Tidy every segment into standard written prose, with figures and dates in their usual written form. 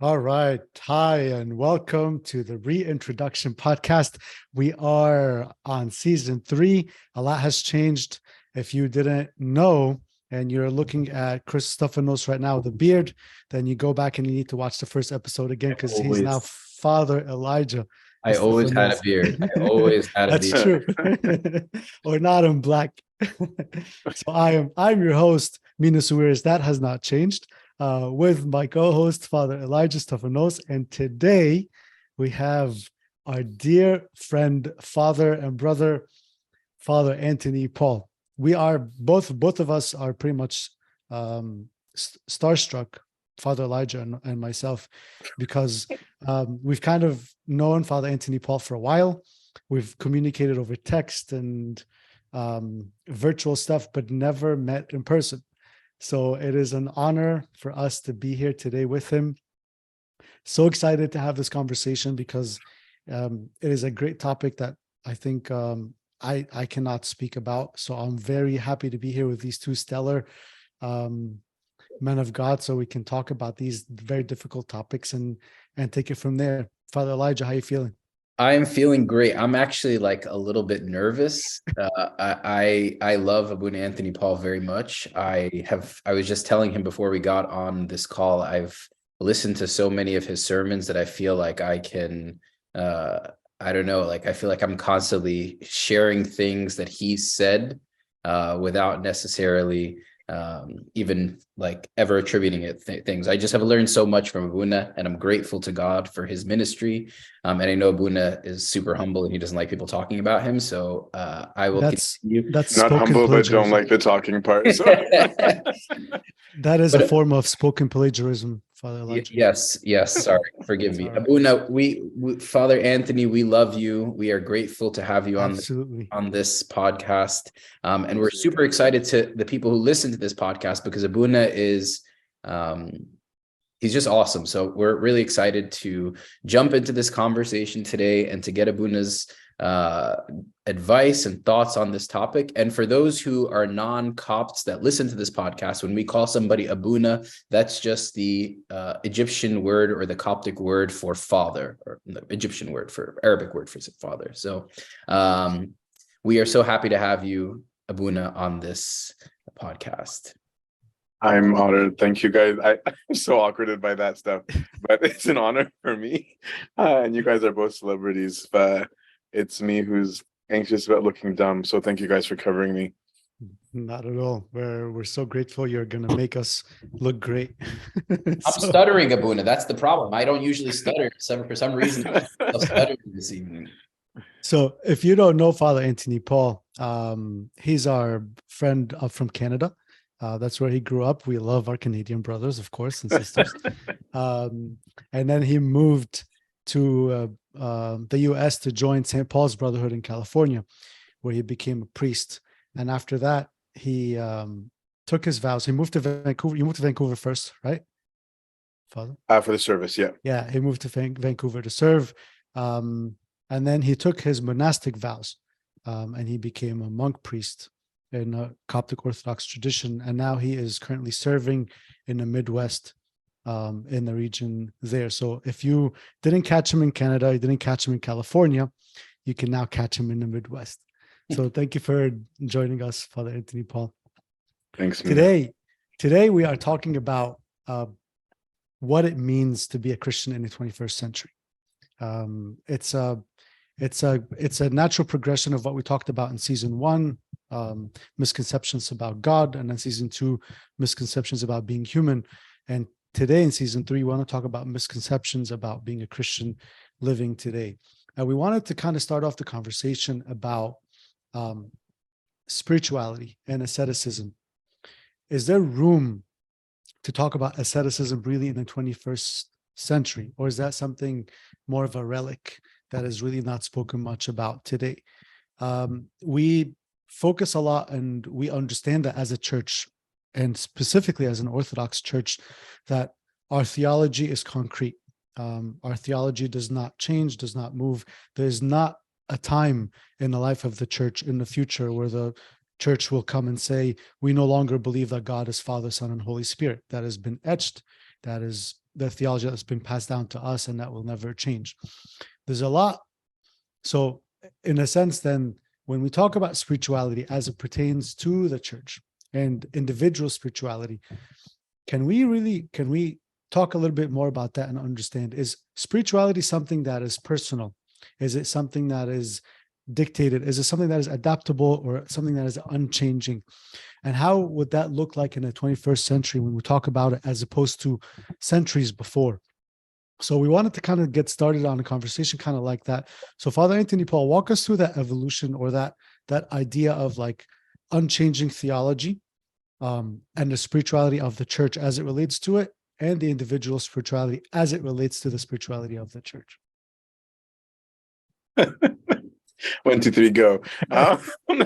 All right. Hi, and welcome to the Reintroduction Podcast. We are on season 3. A lot has changed. If you didn't know, and you're looking at Chris Stephanos right now with a beard, then you go back and you need to watch the first episode again because he's now Father Elijah. I always had a beard. I always had a That's beard. true. Or not in black. So I'm your host, Mina Suwiris. That has not changed. With my co-host, Father Elijah Stephanos. And today we have our dear friend, father and brother, Father Antony Paul. We are both of us are pretty much starstruck, Father Elijah and myself, because we've kind of known Father Antony Paul for a while. We've communicated over text and virtual stuff, but never met in person. So it is an honor for us to be here today with him. So excited to have this conversation because it is a great topic that I think I cannot speak about. So I'm very happy to be here with these two stellar men of God, so we can talk about these very difficult topics and take it from there. Father Elijah, how are you feeling? I'm feeling great. I'm actually like a little bit nervous. I love Abuna Anthony Paul very much. I was just telling him before we got on this call, I've listened to so many of his sermons that I feel like I can, I don't know, like I feel like I'm constantly sharing things that he said without necessarily even like ever attributing it things. I just have learned so much from Abuna, and I'm grateful to God for his ministry. And I know Abuna is super humble and he doesn't like people talking about him. So I will continue. That's not humble, but don't like the talking part. So. That is a form of spoken plagiarism, Father Elijah. Yes. Sorry, forgive me. Abuna, we Father Anthony, we love you. We are grateful to have you on this podcast. And we're super excited to the people who listen to this podcast because Abuna is he's just awesome. So we're really excited to jump into this conversation today and to get Abuna's advice and thoughts on this topic. And for those who are non-Copts that listen to this podcast, when we call somebody Abuna, that's just the Egyptian word or the Coptic word for father, or the Egyptian word for Arabic word for father. So we are so happy to have you, Abuna, on this podcast. I'm honored. Thank you, guys. I'm so awkwarded by that stuff, but it's an honor for me. And you guys are both celebrities, but it's me who's anxious about looking dumb. So thank you guys for covering me. Not at all. We're so grateful. You're going to make us look great. I'm stuttering, Abuna. That's the problem. I don't usually stutter. For some reason, I'm stuttering this evening. So if you don't know Father Antony Paul, he's our friend from Canada. That's where he grew up. We love our Canadian brothers, of course, and sisters. And then he moved to the U.S. to join St. Paul's Brotherhood in California, where he became a priest. And after that, he took his vows. He moved to Vancouver. You moved to Vancouver first, right, Father? For the service, yeah. Yeah, he moved to Vancouver to serve. And then he took his monastic vows, and he became a monk priest in a Coptic Orthodox tradition. And now he is currently serving in the Midwest, in the region there. So if you didn't catch him in Canada, you didn't catch him in California, you can now catch him in the Midwest. So thank you for joining us, Father Antony Paul. Thanks, man. Today we are talking about what it means to be a Christian in the 21st century. It's a natural progression of what we talked about in season 1, misconceptions about God, and then season 2, misconceptions about being human. And today in season 3, we want to talk about misconceptions about being a Christian living today. And we wanted to kind of start off the conversation about spirituality and asceticism. Is there room to talk about asceticism really in the 21st century? Or is that something more of a relic that is really not spoken much about today? We focus a lot, and we understand that as a church, and specifically as an Orthodox church, that our theology is concrete. Our theology does not change, does not move. There's not a time in the life of the church in the future where the church will come and say, we no longer believe that God is Father, Son, and Holy Spirit. That has been etched. That is the theology that's been passed down to us and that will never change. There's a lot. So in a sense, then, when we talk about spirituality as it pertains to the church and individual spirituality, can we talk a little bit more about that and understand, is spirituality something that is personal? Is it something that is dictated? Is it something that is adaptable, or something that is unchanging? And how would that look like in the 21st century when we talk about it, as opposed to centuries before? So we wanted to kind of get started on a conversation kind of like that. So Father Antony Paul, walk us through that evolution, or that idea of like unchanging theology, and the spirituality of the church as it relates to it, and the individual spirituality as it relates to the spirituality of the church. 1, 2, 3, go. I don't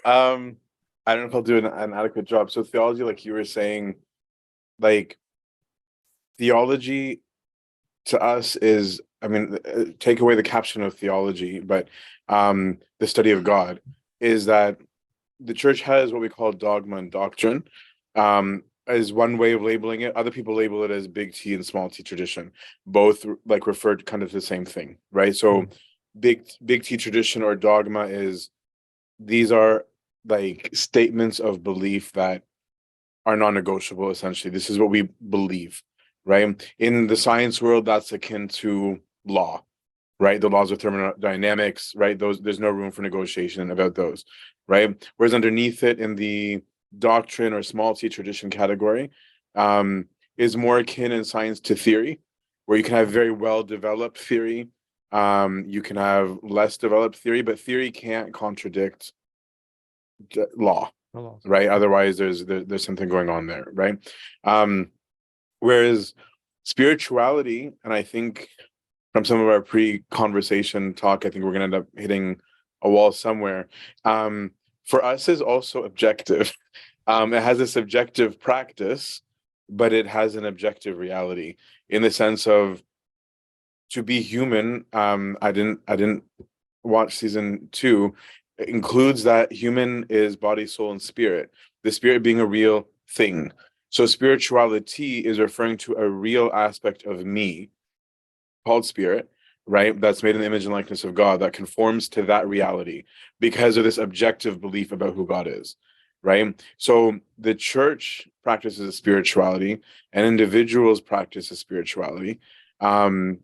know if I'll do an adequate job. So theology, like you were saying, like theology to us is, I mean, take away the caption of theology, but the study of God, is that the church has what we call dogma and doctrine, is one way of labeling it. Other people label it as big T and small T tradition. Both like refer to kind of the same thing, right? So big T tradition or dogma is, these are like statements of belief that are non-negotiable, essentially. This is what we believe, right? In the science world, that's akin to law, right? The laws of thermodynamics, right? There's no room for negotiation about those, right? Whereas underneath it, in the doctrine or small T tradition category, is more akin in science to theory, where you can have very well developed theory, you can have less developed theory, but theory can't contradict law, right? Otherwise, there's something going on there, right? Whereas spirituality, and I think from some of our pre-conversation talk, I think we're going to end up hitting a wall somewhere. For us, is also objective. It has a subjective practice, but it has an objective reality, in the sense of, to be human. I didn't watch season 2. It includes that human is body, soul, and spirit. The spirit being a real thing. So spirituality is referring to a real aspect of me, called spirit, right? That's made in the image and likeness of God, that conforms to that reality because of this objective belief about who God is, right? So the church practices a spirituality, and individuals practice a spirituality, and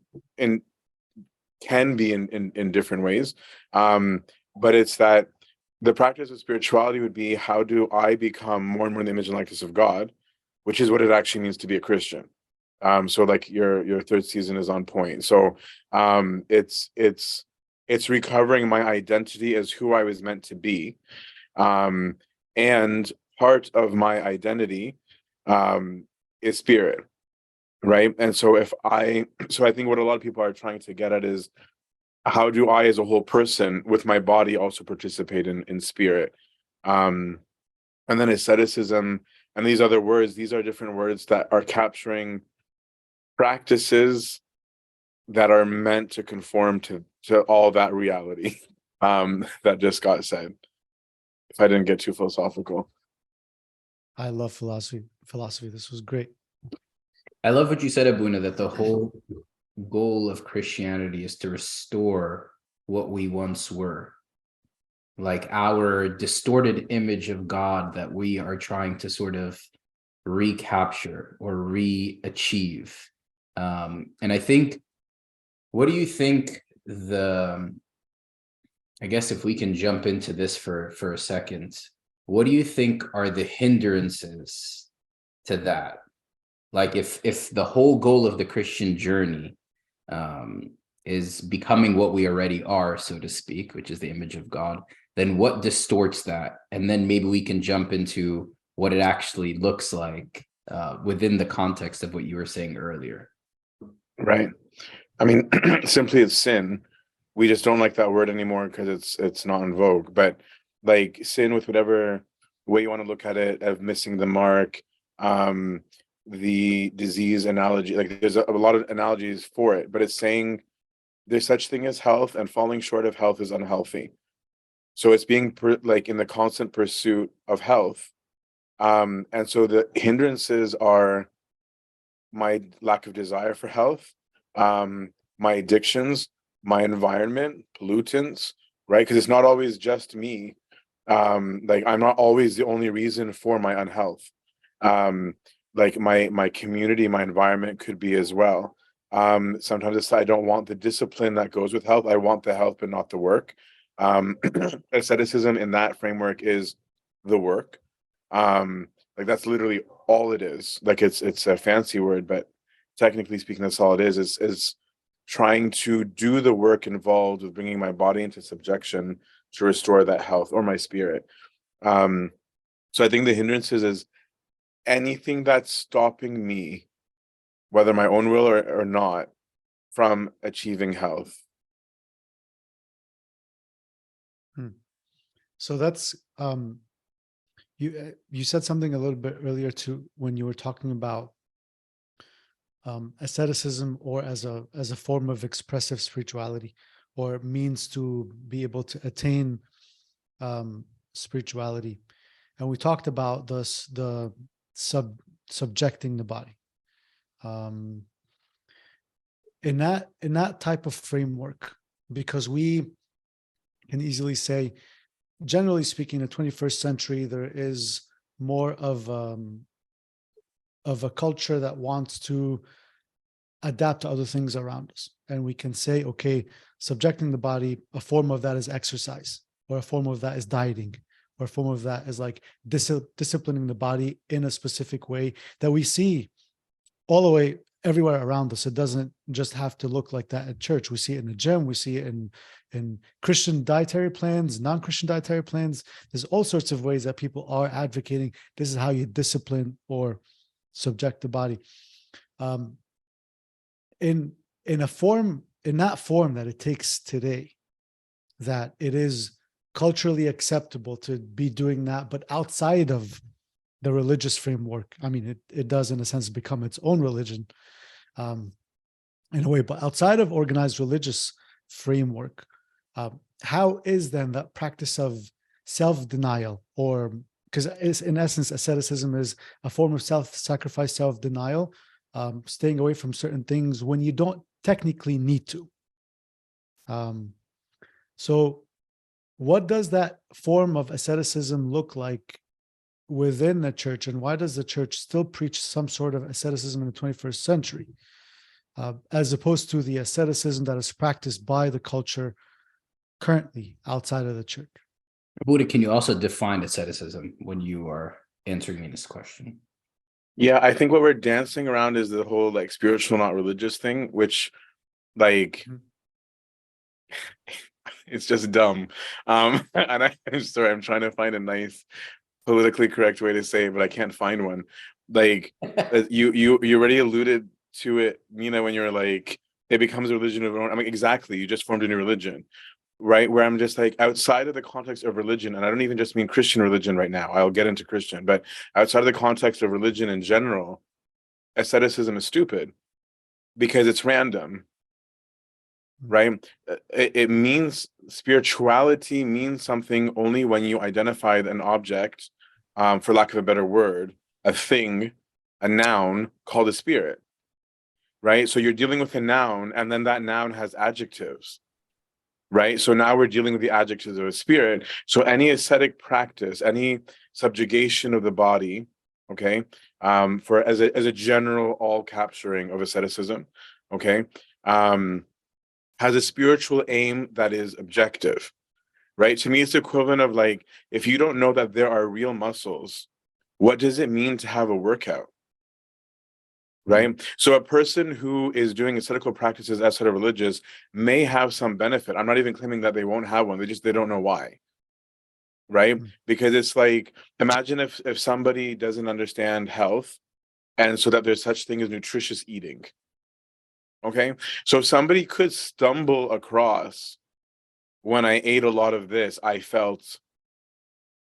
can be in different ways. But it's that the practice of spirituality would be, how do I become more and more in the image and likeness of God, which is what it actually means to be a Christian. So like your third season is on point. So it's recovering my identity as who I was meant to be. And part of my identity is spirit, right? And so I think what a lot of people are trying to get at is, how do I as a whole person with my body also participate in spirit? And then asceticism and these other words, these are different words that are capturing practices that are meant to conform to all that reality that just got said. If I didn't get too philosophical. I love philosophy. This was great. I love what you said, Abuna, that the whole goal of Christianity is to restore what we once were, like our distorted image of God that we are trying to sort of recapture or re-achieve. And I think, what do you think I guess if we can jump into this for a second, what do you think are the hindrances to that? Like if the whole goal of the Christian journey is becoming what we already are, so to speak, which is the image of God, then what distorts that? And then maybe we can jump into what it actually looks like within the context of what you were saying earlier. Right. I mean, simply it's sin. We just don't like that word anymore because it's not in vogue. But like sin, with whatever way you want to look at it, of missing the mark, the disease analogy, like there's a lot of analogies for it, but it's saying there's such thing as health, and falling short of health is unhealthy. So it's being like in the constant pursuit of health. And so the hindrances are my lack of desire for health, my addictions, my environment, pollutants, right? Because it's not always just me. Like I'm not always the only reason for my unhealth. Like my community, my environment could be as well. Sometimes it's I don't want the discipline that goes with health. I want the health, but not the work. Asceticism in that framework is the work. Like that's literally all it is. Like it's a fancy word, but technically speaking, that's all it is trying to do the work involved with bringing my body into subjection to restore that health or my spirit. So I think the hindrances is anything that's stopping me, whether my own will or not, from achieving health. So that's you said something a little bit earlier too when you were talking about asceticism or as a form of expressive spirituality or means to be able to attain spirituality, and we talked about the subjecting the body. In that type of framework, because we can easily say, generally speaking, in the 21st century, there is more of a culture that wants to adapt to other things around us. And we can say, okay, subjecting the body, a form of that is exercise, or a form of that is dieting, or a form of that is like disciplining the body in a specific way that we see all the way everywhere around us. It doesn't just have to look like that at church. We see it in the gym. We see it in Christian dietary plans, non-Christian dietary plans. There's all sorts of ways that people are advocating this is how you discipline or subject the body. In that form that it takes today, that it is culturally acceptable to be doing that, but outside of the religious framework. I mean, it does in a sense become its own religion in a way, but outside of organized religious framework, how is then that practice of self-denial, or because in essence, asceticism is a form of self-sacrifice, self-denial, staying away from certain things when you don't technically need to. So what does that form of asceticism look like within the church, and why does the church still preach some sort of asceticism in the 21st century, as opposed to the asceticism that is practiced by the culture currently outside of the church? Buddha, can you also define asceticism when you are answering me this question? Yeah, I think what we're dancing around is the whole like spiritual, not religious thing, which like it's just dumb. And I'm sorry, I'm trying to find a nice politically correct way to say it, but I can't find one. Like you already alluded to it, Nina, when you're like, it becomes a religion of our own. I mean, exactly, you just formed a new religion, right? Where I'm just like, outside of the context of religion, and I don't even just mean Christian religion right now, I'll get into Christian, but outside of the context of religion in general, asceticism is stupid because it's random, right? It means spirituality means something only when you identify an object, for lack of a better word, a thing, a noun called a spirit, right? So you're dealing with a noun, and then that noun has adjectives, right? So now we're dealing with the adjectives of a spirit. So any ascetic practice, any subjugation of the body, okay, for as a general all capturing of asceticism, okay, has a spiritual aim that is objective, right? To me, it's equivalent of like, if you don't know that there are real muscles, what does it mean to have a workout? Right? So a person who is doing ascetical practices outside of religious may have some benefit. I'm not even claiming that they won't have one. They don't know why. Right? Because it's like, imagine if somebody doesn't understand health, and so that there's such thing as nutritious eating. Okay. So somebody could stumble across, when I ate a lot of this, I felt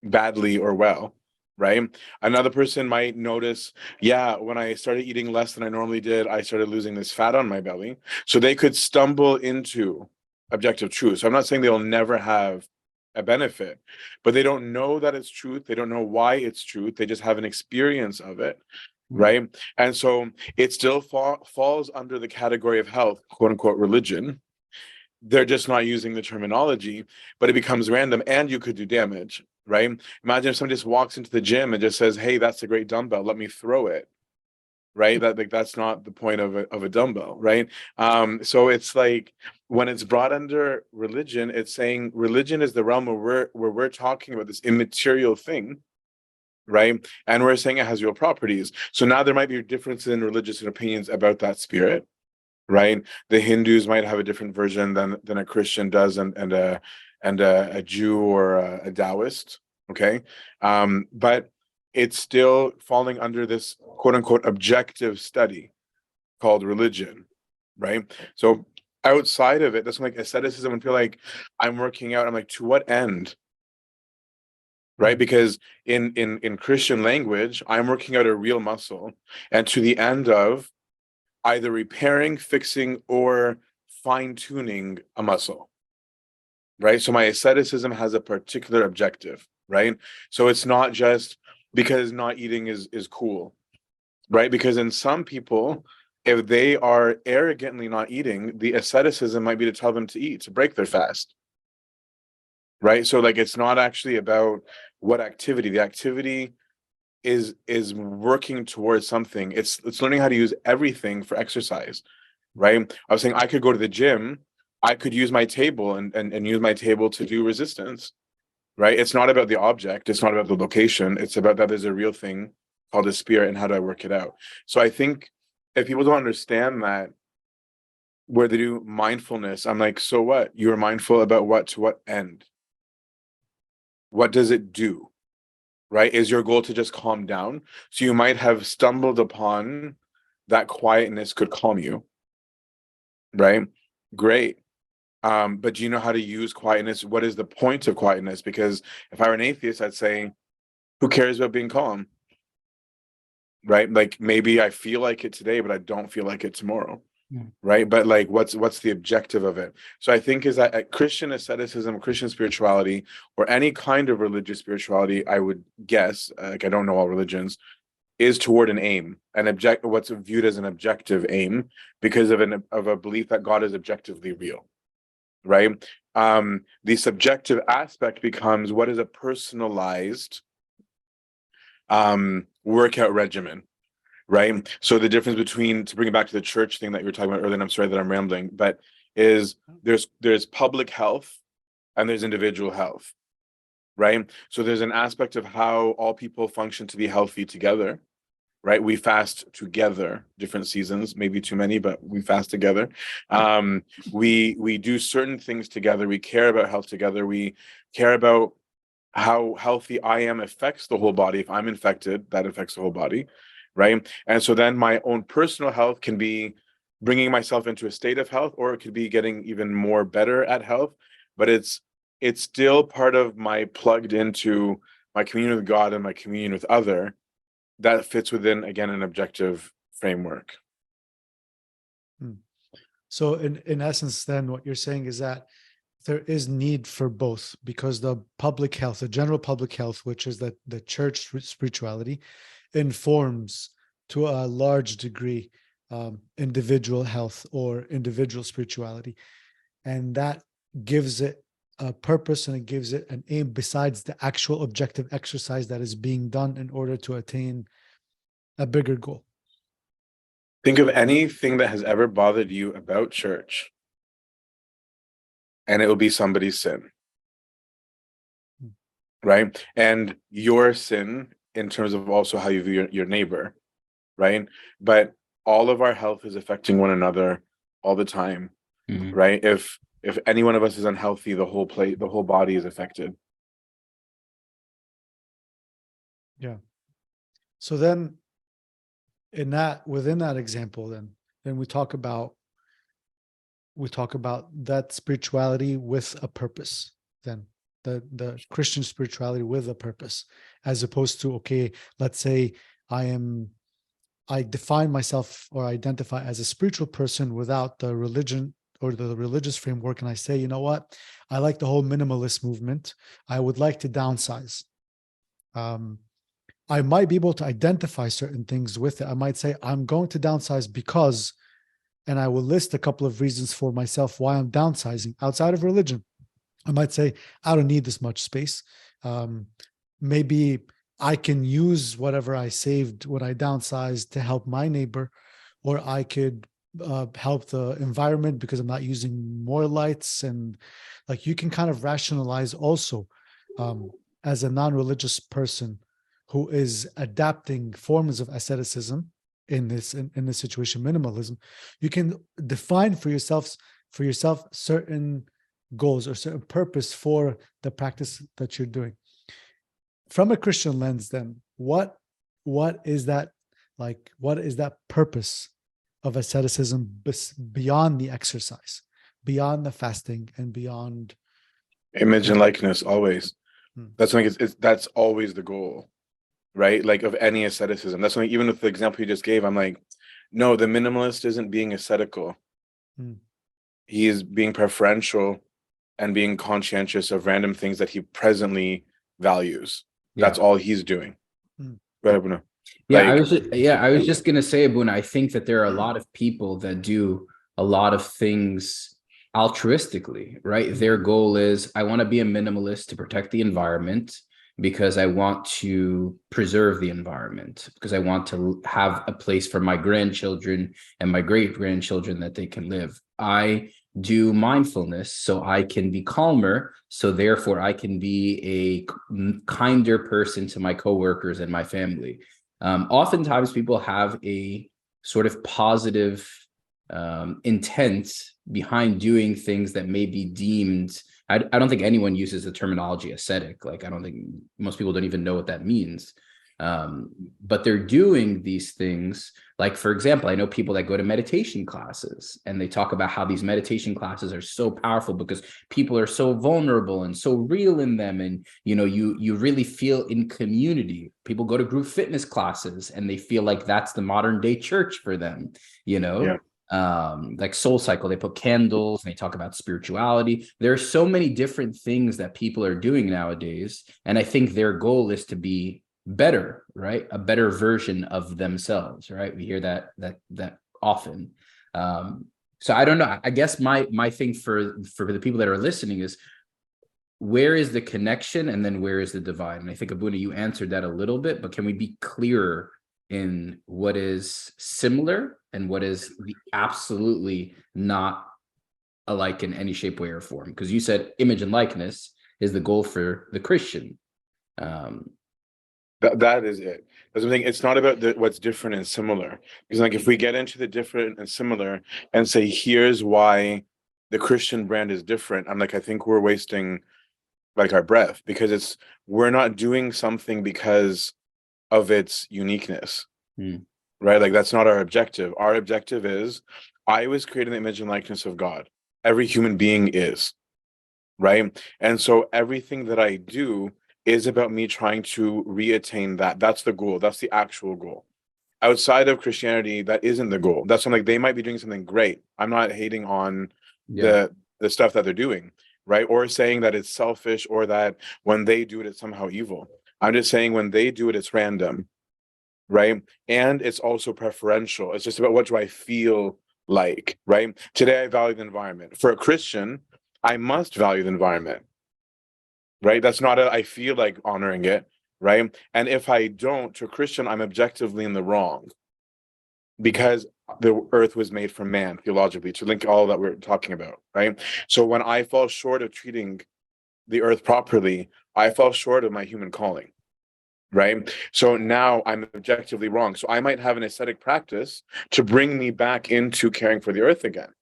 badly or well, right? Another person might notice, yeah, when I started eating less than I normally did, I started losing this fat on my belly. So they could stumble into objective truth. So I'm not saying they'll never have a benefit, but they don't know that it's truth. They don't know why it's truth. They just have an experience of it. right? And so it still falls under the category of health, quote unquote, religion. They're just not using the terminology, but it becomes random and you could do damage, right? Imagine if somebody just walks into the gym and just says, hey, that's a great dumbbell, let me throw it, right? That's not the point of a dumbbell, right? So it's like when it's brought under religion, it's saying religion is the realm where we're talking about this immaterial thing, right? And we're saying it has real properties. So now there might be differences in religious opinions about that spirit, right? The Hindus might have a different version than a Christian does, and a Jew or a Taoist, okay? But it's still falling under this quote unquote objective study called religion, right? So outside of it, that's like asceticism, and feel like I'm working out. I'm like, to what end? Right? Because in Christian language, I'm working out a real muscle, and to the end of either repairing, fixing, or fine-tuning a muscle, right? So my asceticism has a particular objective, right? So it's not just because not eating is cool, right? Because in some people, if they are arrogantly not eating, the asceticism might be to tell them to eat, to break their fast, right? So like it's not actually about what activity. The activity is working towards something. It's learning how to use everything for exercise, right? I was saying I could go to the gym, I could use my table and use my table to do resistance, right? It's not about the object, it's not about the location, it's about that there's a real thing called a spirit, and how do I work it out? So I think if people don't understand that, where they do mindfulness, I'm like, so what? You're mindful about what? To what end? What does it do? Right? Is your goal to just calm down? So you might have stumbled upon that quietness could calm you, right? Great. But do you know how to use quietness? What is the point of quietness? Because if I were an atheist, I'd say, who cares about being calm? Right? Like maybe I feel like it today, but I don't feel like it tomorrow. Right? But like what's the objective of it? So I think is that Christian asceticism, Christian spirituality, or any kind of religious spirituality, I would guess, like I don't know all religions, is toward an aim, what's viewed as an objective aim, because of a belief that God is objectively real, right? The subjective aspect becomes, what is a personalized workout regimen, right? So the difference between, to bring it back to the church thing that you were talking about earlier, and I'm sorry that I'm rambling, but is there's public health and there's individual health, right? So there's an aspect of how all people function to be healthy together, right? We fast together, different seasons, maybe too many, but we fast together. We do certain things together. We care about health together. We care about how healthy I am affects the whole body. If I'm infected, that affects the whole body, right? And so then my own personal health can be bringing myself into a state of health, or it could be getting even more better at health. But it's still part of my plugged into my communion with God and my communion with other, that fits within, again, an objective framework. So in essence, then what you're saying is that there is need for both, because the public health, the general public health, which is the church spirituality, informs to a large degree individual health or individual spirituality. And that gives it a purpose, and it gives it an aim besides the actual objective exercise that is being done in order to attain a bigger goal. Think of anything that has ever bothered you about church, and it will be somebody's sin, right? And your sin in terms of also how you view your neighbor, right? But all of our health is affecting one another all the time, right? If any one of us is unhealthy, the whole body is affected. Yeah. So then within that example, then we talk about that spirituality with a purpose, then the Christian spirituality with a purpose, as opposed to, okay, let's say I define myself or identify as a spiritual person without the religion or the religious framework, and I say, you know what, I like the whole minimalist movement, I would like to downsize. I might be able to identify certain things with it. I might say, I'm going to downsize because, and I will list a couple of reasons for myself why I'm downsizing outside of religion. I might say, I don't need this much space. Maybe I can use whatever I saved when I downsized to help my neighbor, or I could help the environment because I'm not using more lights. And like, you can kind of rationalize also, as a non-religious person who is adapting forms of asceticism in this situation, minimalism. You can define for yourself certain goals or certain purpose for the practice that you're doing. From a Christian lens, then, what is that like? What is that purpose of asceticism beyond the exercise, beyond the fasting, and beyond image and likeness? Always. That's like that's always the goal, right? Like of any asceticism. That's why even with the example you just gave, I'm like, no, the minimalist isn't being ascetical. He is being preferential and being conscientious of random things that he presently values. That's all he's doing. Right, Abuna? I was just gonna say, Abuna, I think that there are a lot of people that do a lot of things altruistically, right? Their goal is, I want to be a minimalist to protect the environment because I want to preserve the environment, because I want to have a place for my grandchildren and my great-grandchildren that they can live. I do mindfulness so I can be calmer, so therefore I can be a kinder person to my coworkers and my family. Oftentimes people have a sort of positive intent behind doing things that may be deemed, I don't think anyone uses the terminology ascetic. Like, I don't think most people don't even know what that means. But they're doing these things. Like, for example, I know people that go to meditation classes and they talk about how these meditation classes are so powerful because people are so vulnerable and so real in them. And, you really feel in community. People go to group fitness classes and they feel like that's the modern day church for them, like Soul Cycle, they put candles and they talk about spirituality. There are so many different things that people are doing nowadays. And I think their goal is to be better, right? A better version of themselves, right? We hear that often. So I don't know. I guess my thing for the people that are listening is, where is the connection and then where is the divine? And I think, Abuna, you answered that a little bit, but can we be clearer in what is similar and what is absolutely not alike in any shape, way, or form? Because you said image and likeness is the goal for the Christian. That is it. That's something. It's not about what's different and similar. Because like, if we get into the different and similar and say, here's why the Christian brand is different, I'm like, I think we're wasting like our breath, because we're not doing something because of its uniqueness, right? Like, that's not our objective. Our objective is, I was created in the image and likeness of God. Every human being is, right? And so everything that I do is about me trying to reattain that. That's the goal. That's the actual goal. Outside of Christianity, that isn't the goal. That's something, they might be doing something great. I'm not hating on the stuff that they're doing, right? Or saying that it's selfish, or that when they do it, it's somehow evil. I'm just saying, when they do it, it's random, right? And it's also preferential. It's just about, what do I feel like, right? Today, I value the environment. For a Christian, I must value the environment, right? That's not I feel like honoring it, right? And if I don't, to a Christian, I'm objectively in the wrong, because the earth was made for man, theologically, to link all that we're talking about, right? So when I fall short of treating the earth properly, I fall short of my human calling, right? So now I'm objectively wrong. So I might have an ascetic practice to bring me back into caring for the earth again,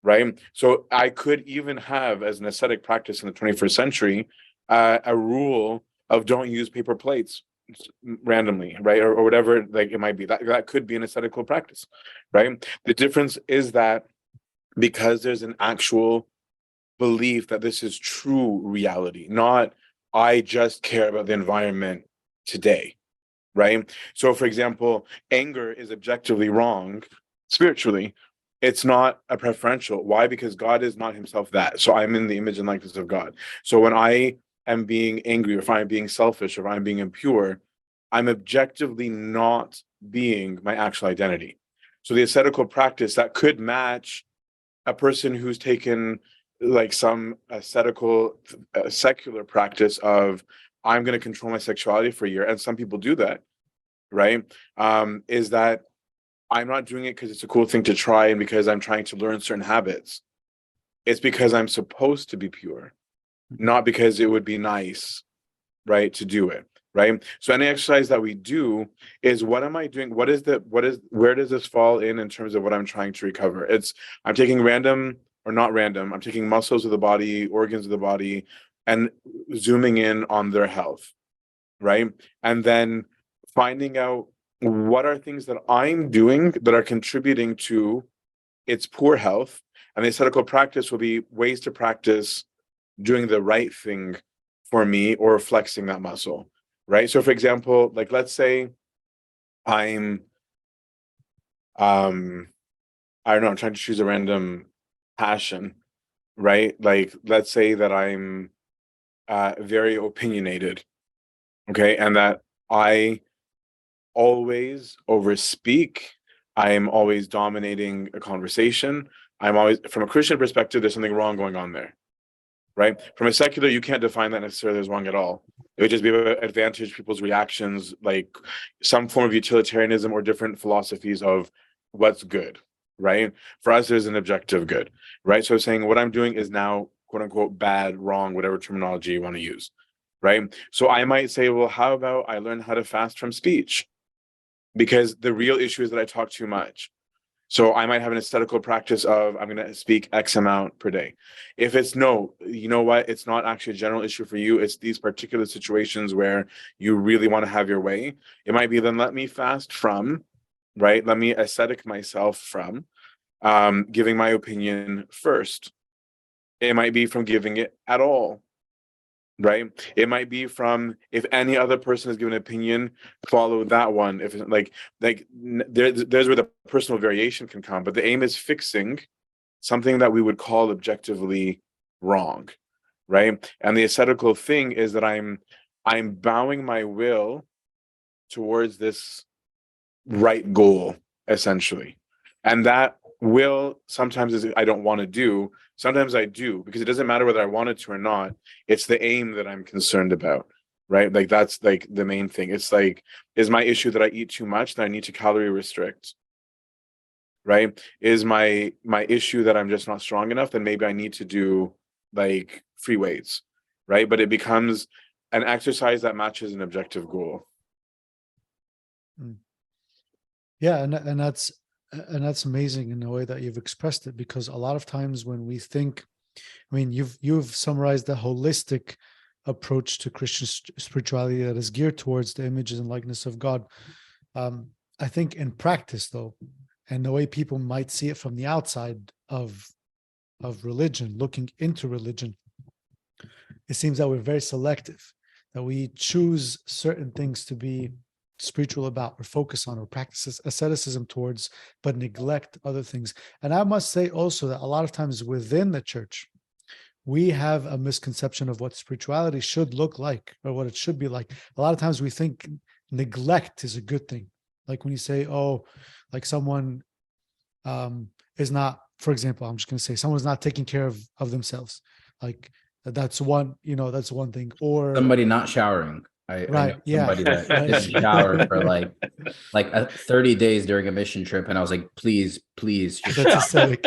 right? So I could even have, as an ascetic practice in the 21st century, a rule of don't use paper plates randomly, right? Or whatever, like it might be. That could be an ascetical practice, right? The difference is that, because there's an actual belief that this is true reality, not I just care about the environment today, right? So, for example, anger is objectively wrong spiritually. It's not a preferential. Why? Because God is not himself that. So I'm in the image and likeness of God. So when I am being angry, or if I'm being selfish, or if I'm being impure, I'm objectively not being my actual identity. So the ascetical practice that could match a person who's taken like some ascetical secular practice of, I'm going to control my sexuality for a year, and some people do that, right? Is that I'm not doing it because it's a cool thing to try and because I'm trying to learn certain habits. It's because I'm supposed to be pure, not because it would be nice, right, to do it, right? So any exercise that we do is, what am I doing? Where does this fall in terms of what I'm trying to recover? I'm taking random or not random, I'm taking muscles of the body, organs of the body, and zooming in on their health, right? And then finding out what are things that I'm doing that are contributing to its poor health. And the ascetical practice will be ways to practice doing the right thing for me or flexing that muscle, right? So for example, like let's say I'm I don't know, I'm trying to choose a random passion, right? Like let's say that I'm very opinionated, okay, and that I always overspeak. I'm always dominating a conversation. I'm always, from a Christian perspective, there's something wrong going on there, right? From a secular, you can't define that necessarily as wrong at all. It would just be about advantage people's reactions, like some form of utilitarianism or different philosophies of what's good, right? For us, there's an objective good, right? So saying what I'm doing is now, quote unquote, bad, wrong, whatever terminology you want to use, right? So I might say, well, how about I learn how to fast from speech? Because the real issue is that I talk too much. So I might have an ascetical practice of, I'm going to speak X amount per day. If it's no, you know what, it's not actually a general issue for you. It's these particular situations where you really want to have your way. It might be, then let me fast from, right? Let me ascetic myself from giving my opinion first. It might be from giving it at all, right? It might be from, if any other person has given an opinion, follow that one. If it's there's where the personal variation can come, but the aim is fixing something that we would call objectively wrong, right? And the ascetical thing is that I'm bowing my will towards this right goal, essentially. And that will sometimes is I don't want to do, sometimes I do, because it doesn't matter whether I wanted to or not. It's the aim that I'm concerned about, right? Like that's like the main thing. It's like, is my issue that I eat too much, that I need to calorie restrict, right? Is my issue that I'm just not strong enough, then maybe I need to do like free weights, right? But it becomes an exercise that matches an objective goal. Yeah, and that's amazing in the way that you've expressed it, because a lot of times when we think, I mean, you've summarized the holistic approach to Christian spirituality that is geared towards the images and likeness of God. I think in practice, though, and the way people might see it from the outside of religion, looking into religion, it seems that we're very selective, that we choose certain things to be spiritual about, or focus on, or practice asceticism towards, but neglect other things. And I must say also that a lot of times within the church, we have a misconception of what spirituality should look like, or what it should be like. A lot of times we think neglect is a good thing. Like when you say, oh, like someone is not, for example, I'm just going to say someone's not taking care of themselves. Like that's one thing. Or somebody not showering. I know somebody that didn't shower for like 30 days during a mission trip, and I was like, please, just that's ascetic.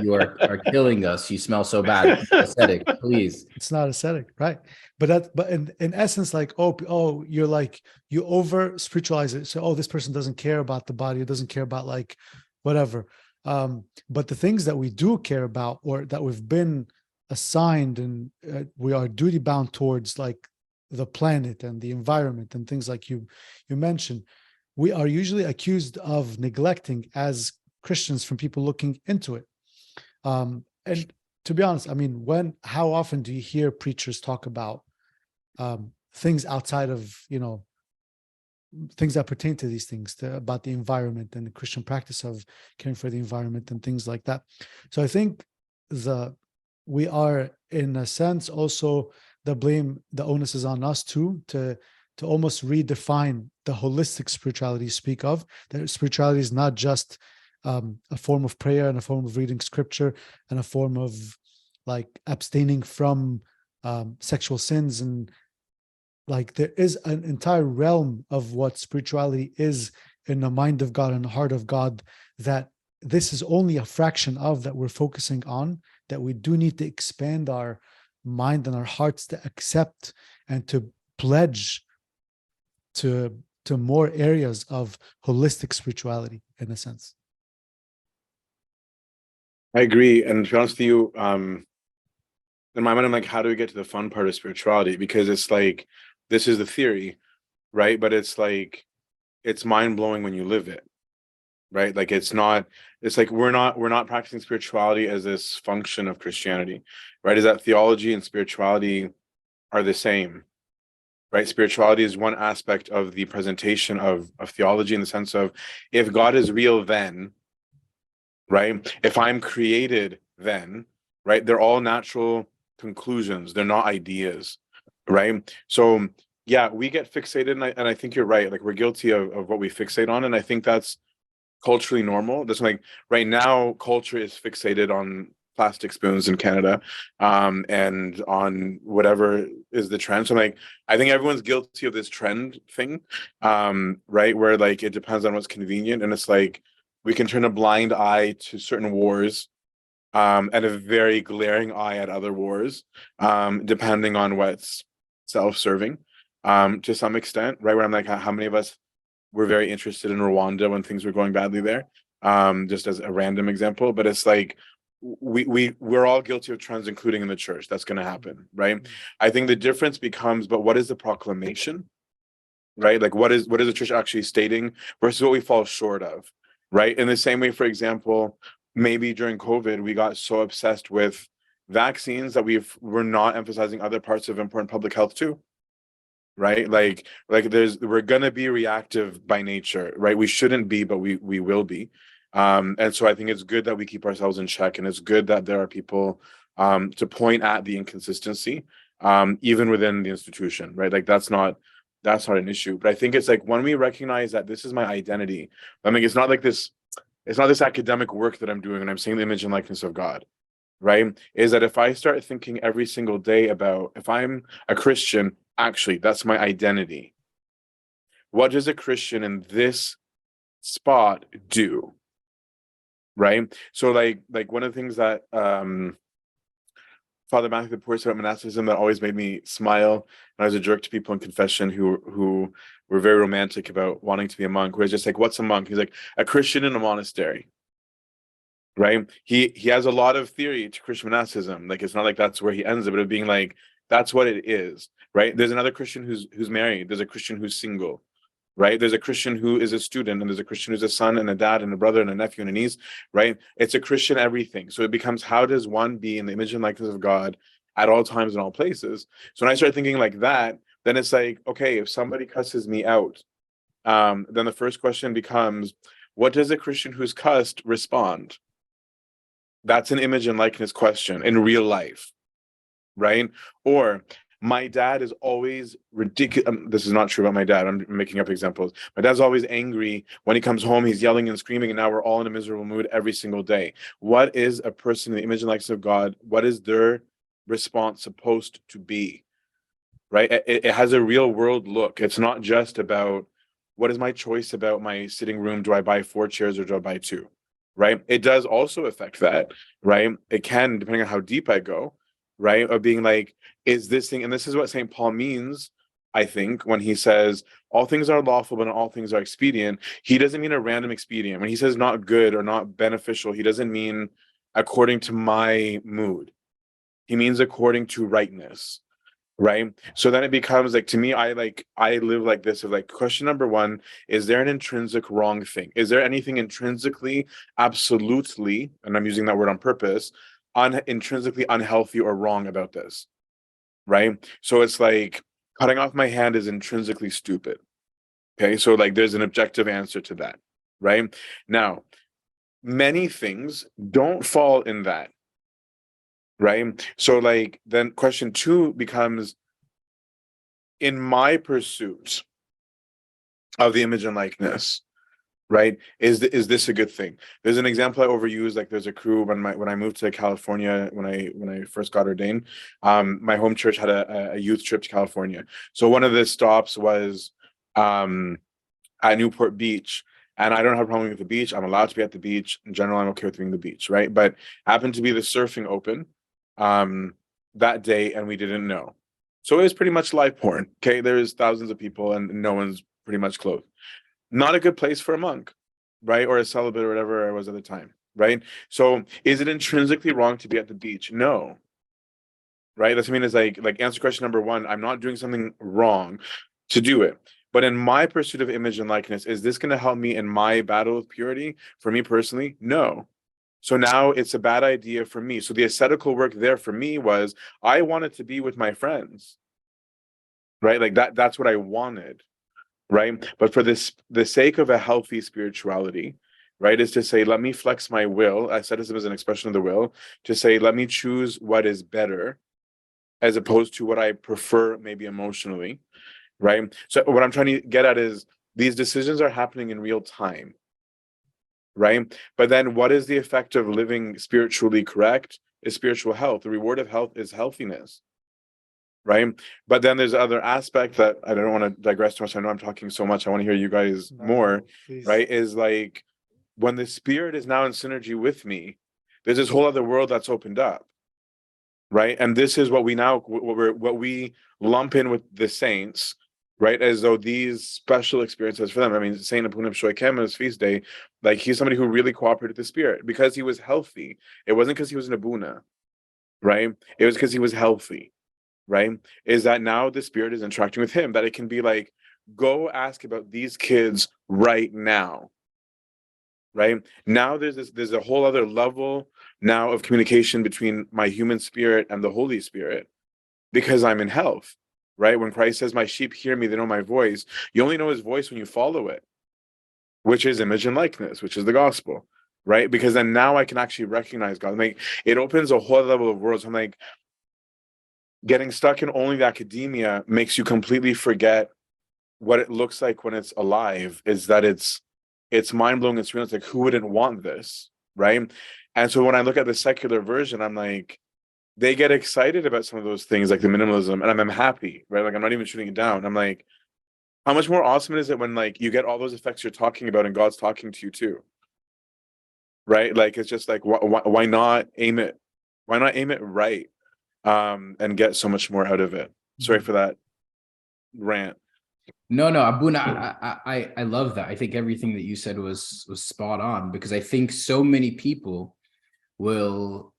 You are killing us. You smell so bad. Ascetic, please. It's not ascetic, right? But in essence, like, oh, you're like, you over spiritualize it. So, this person doesn't care about the body, it doesn't care about like whatever. But the things that we do care about, or that we've been assigned, and we are duty bound towards, like the planet and the environment and things like you mentioned, we are usually accused of neglecting as Christians from people looking into it. And to be honest, I mean, how often do you hear preachers talk about things outside of, things that pertain to these things, about the environment and the Christian practice of caring for the environment and things like that? So I think we are, in a sense, also the onus is on us too, to to almost redefine the holistic spirituality you speak of. That spirituality is not just a form of prayer and a form of reading scripture and a form of like abstaining from sexual sins, and like there is an entire realm of what spirituality is in the mind of God and the heart of God, that this is only a fraction of that we're focusing on, that we do need to expand our mind and our hearts to accept and to pledge to more areas of holistic spirituality, in a sense. I agree. And to be honest with you, in my mind, I'm like, how do we get to the fun part of spirituality? Because it's like, this is the theory, right? But it's like, it's mind-blowing when you live it, right? Like it's like we're not practicing spirituality as this function of Christianity, right? Is that theology and spirituality are the same, right? Spirituality is one aspect of the presentation of theology, in the sense of, if God is real, then, right? If I'm created, then, right? They're all natural conclusions. They're not ideas, right? So yeah, we get fixated, and I think you're right. Like we're guilty of what we fixate on, and I think that's culturally normal. That's like right now, culture is fixated on plastic spoons in Canada, and on whatever is the trend. So like, I think everyone's guilty of this trend thing, right? Where like it depends on what's convenient, and it's like we can turn a blind eye to certain wars, and a very glaring eye at other wars, depending on what's self-serving, to some extent, right? Where I'm like, how many of us were very interested in Rwanda when things were going badly there, just as a random example. But it's like we're all guilty of trends, including in the church. That's going to happen, right? I think the difference becomes, but what is the proclamation, right? Like what is the church actually stating versus what we fall short of, right? In the same way, for example, maybe during COVID, we got so obsessed with vaccines that we're not emphasizing other parts of important public health too, right? Like we're gonna be reactive by nature, right? We shouldn't be, but we will be. And so I think it's good that we keep ourselves in check, and it's good that there are people to point at the inconsistency, even within the institution, right? Like that's not an issue. But I think it's like when we recognize that this is my identity. I mean, it's not this academic work that I'm doing and I'm seeing the image and likeness of God, right? Is that if I start thinking every single day about, if I'm a Christian, actually, that's my identity. What does a Christian in this spot do? Right? So like one of the things that Father Antony Paul said about monasticism that always made me smile, and I was a jerk to people in confession who were very romantic about wanting to be a monk, where it's just like, what's a monk? He's like, a Christian in a monastery. Right? He has a lot of theory to Christian monasticism. Like it's not like that's where he ends it, but it being like, that's what it is, right? There's another Christian who's married. There's a Christian who's single, right? There's a Christian who is a student, and there's a Christian who's a son and a dad and a brother and a nephew and a niece, right? It's a Christian everything. So it becomes, how does one be in the image and likeness of God at all times and all places? So when I start thinking like that, then it's like, okay, if somebody cusses me out, then the first question becomes, what does a Christian who's cussed respond? That's an image and likeness question in real life, right? Or my dad is always ridiculous. This is not true about my dad. I'm making up examples. My dad's always angry. When he comes home, he's yelling and screaming, and now we're all in a miserable mood every single day. What is a person in the image and likeness of God? What is their response supposed to be, right? It has a real world look. It's not just about, what is my choice about my sitting room? Do I buy 4 chairs or do I buy 2? Right? It does also affect that, right? It can, depending on how deep I go, right? Of being like, is this thing, and this is what St. Paul means, I think, when he says, all things are lawful, but not all things are expedient. He doesn't mean a random expedient. When he says not good or not beneficial, he doesn't mean according to my mood. He means according to rightness, right? So then it becomes like, to me, I live like this, of like, question number 1, is there an intrinsic wrong thing? Is there anything intrinsically, absolutely, and I'm using that word on purpose, intrinsically unhealthy or wrong about this, right? So it's like, cutting off my hand is intrinsically stupid. Okay, so like there's an objective answer to that, right? Now, many things don't fall in that, right? So like then question 2 becomes, in my pursuit of the image and likeness, right, is this a good thing? There's an example I overuse. Like, there's a crew when I moved to California, when I first got ordained. My home church had a youth trip to California. So one of the stops was at Newport Beach. And I don't have a problem with the beach. I'm allowed to be at the beach. In general, I'm okay with being the beach, right? But happened to be the surfing open that day, and we didn't know. So it was pretty much live porn. Okay, there's thousands of people, and no one's pretty much clothed. Not a good place for a monk, right? Or a celibate or whatever I was at the time, right? So is it intrinsically wrong to be at the beach? No. Right? That's, I mean, it's like answer question number one. I'm not doing something wrong to do it. But in my pursuit of image and likeness, is this going to help me in my battle with purity? For me personally, no. So now it's a bad idea for me. So the ascetical work there for me was, I wanted to be with my friends, right? Like that's what I wanted, right? But for the sake of a healthy spirituality, right, is to say, let me flex my will. Asceticism is an expression of the will, to say, let me choose what is better as opposed to what I prefer, maybe emotionally. Right. So what I'm trying to get at is, these decisions are happening in real time. Right. But then what is the effect of living spiritually correct? Is spiritual health. The reward of health is healthiness. Right. But then there's other aspect that I don't want to digress too much. I know I'm talking so much. I want to hear you guys more. Please. Right. Is like, when the spirit is now in synergy with me, there's this whole other world that's opened up. Right. And this is what we lump in with the saints, right, as though these special experiences for them. I mean, Saint Abuna Shoikem on his feast day, like, he's somebody who really cooperated with the spirit because he was healthy. It wasn't because he was an Abuna, right? It was because he was healthy, right? Is that now the spirit is interacting with him, that it can be like, go ask about these kids right now, right? Now there's a whole other level now of communication between my human spirit and the Holy Spirit, because I'm in health. Right? When Christ says, my sheep hear me, they know my voice. You only know his voice when you follow it, which is image and likeness, which is the gospel, right? Because then now I can actually recognize God. Like, it opens a whole level of worlds. I'm like, getting stuck in only the academia makes you completely forget what it looks like when it's alive, is that it's mind-blowing. It's real. It's like, who wouldn't want this, right? And so when I look at the secular version, I'm like, they get excited about some of those things, like the minimalism, and I'm happy, right? Like, I'm not even shooting it down. I'm like, how much more awesome is it when, like, you get all those effects you're talking about and God's talking to you too, right? Like, it's just like, why not aim it? Why not aim it right, and get so much more out of it? Sorry for that rant. No, Abuna, I love that. I think everything that you said was spot on, because I think so many people will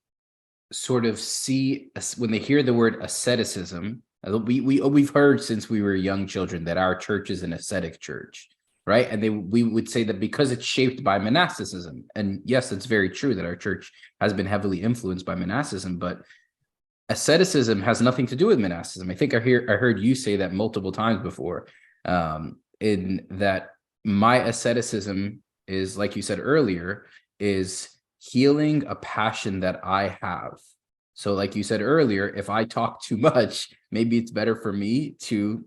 sort of see, when they hear the word asceticism, we've heard since we were young children that our church is an ascetic church, right? And we would say that because it's shaped by monasticism. And yes, it's very true that our church has been heavily influenced by monasticism, but asceticism has nothing to do with monasticism. I think I heard you say that multiple times before, in that my asceticism is, like you said earlier, is healing a passion that I have. So like you said earlier, if I talk too much, maybe it's better for me to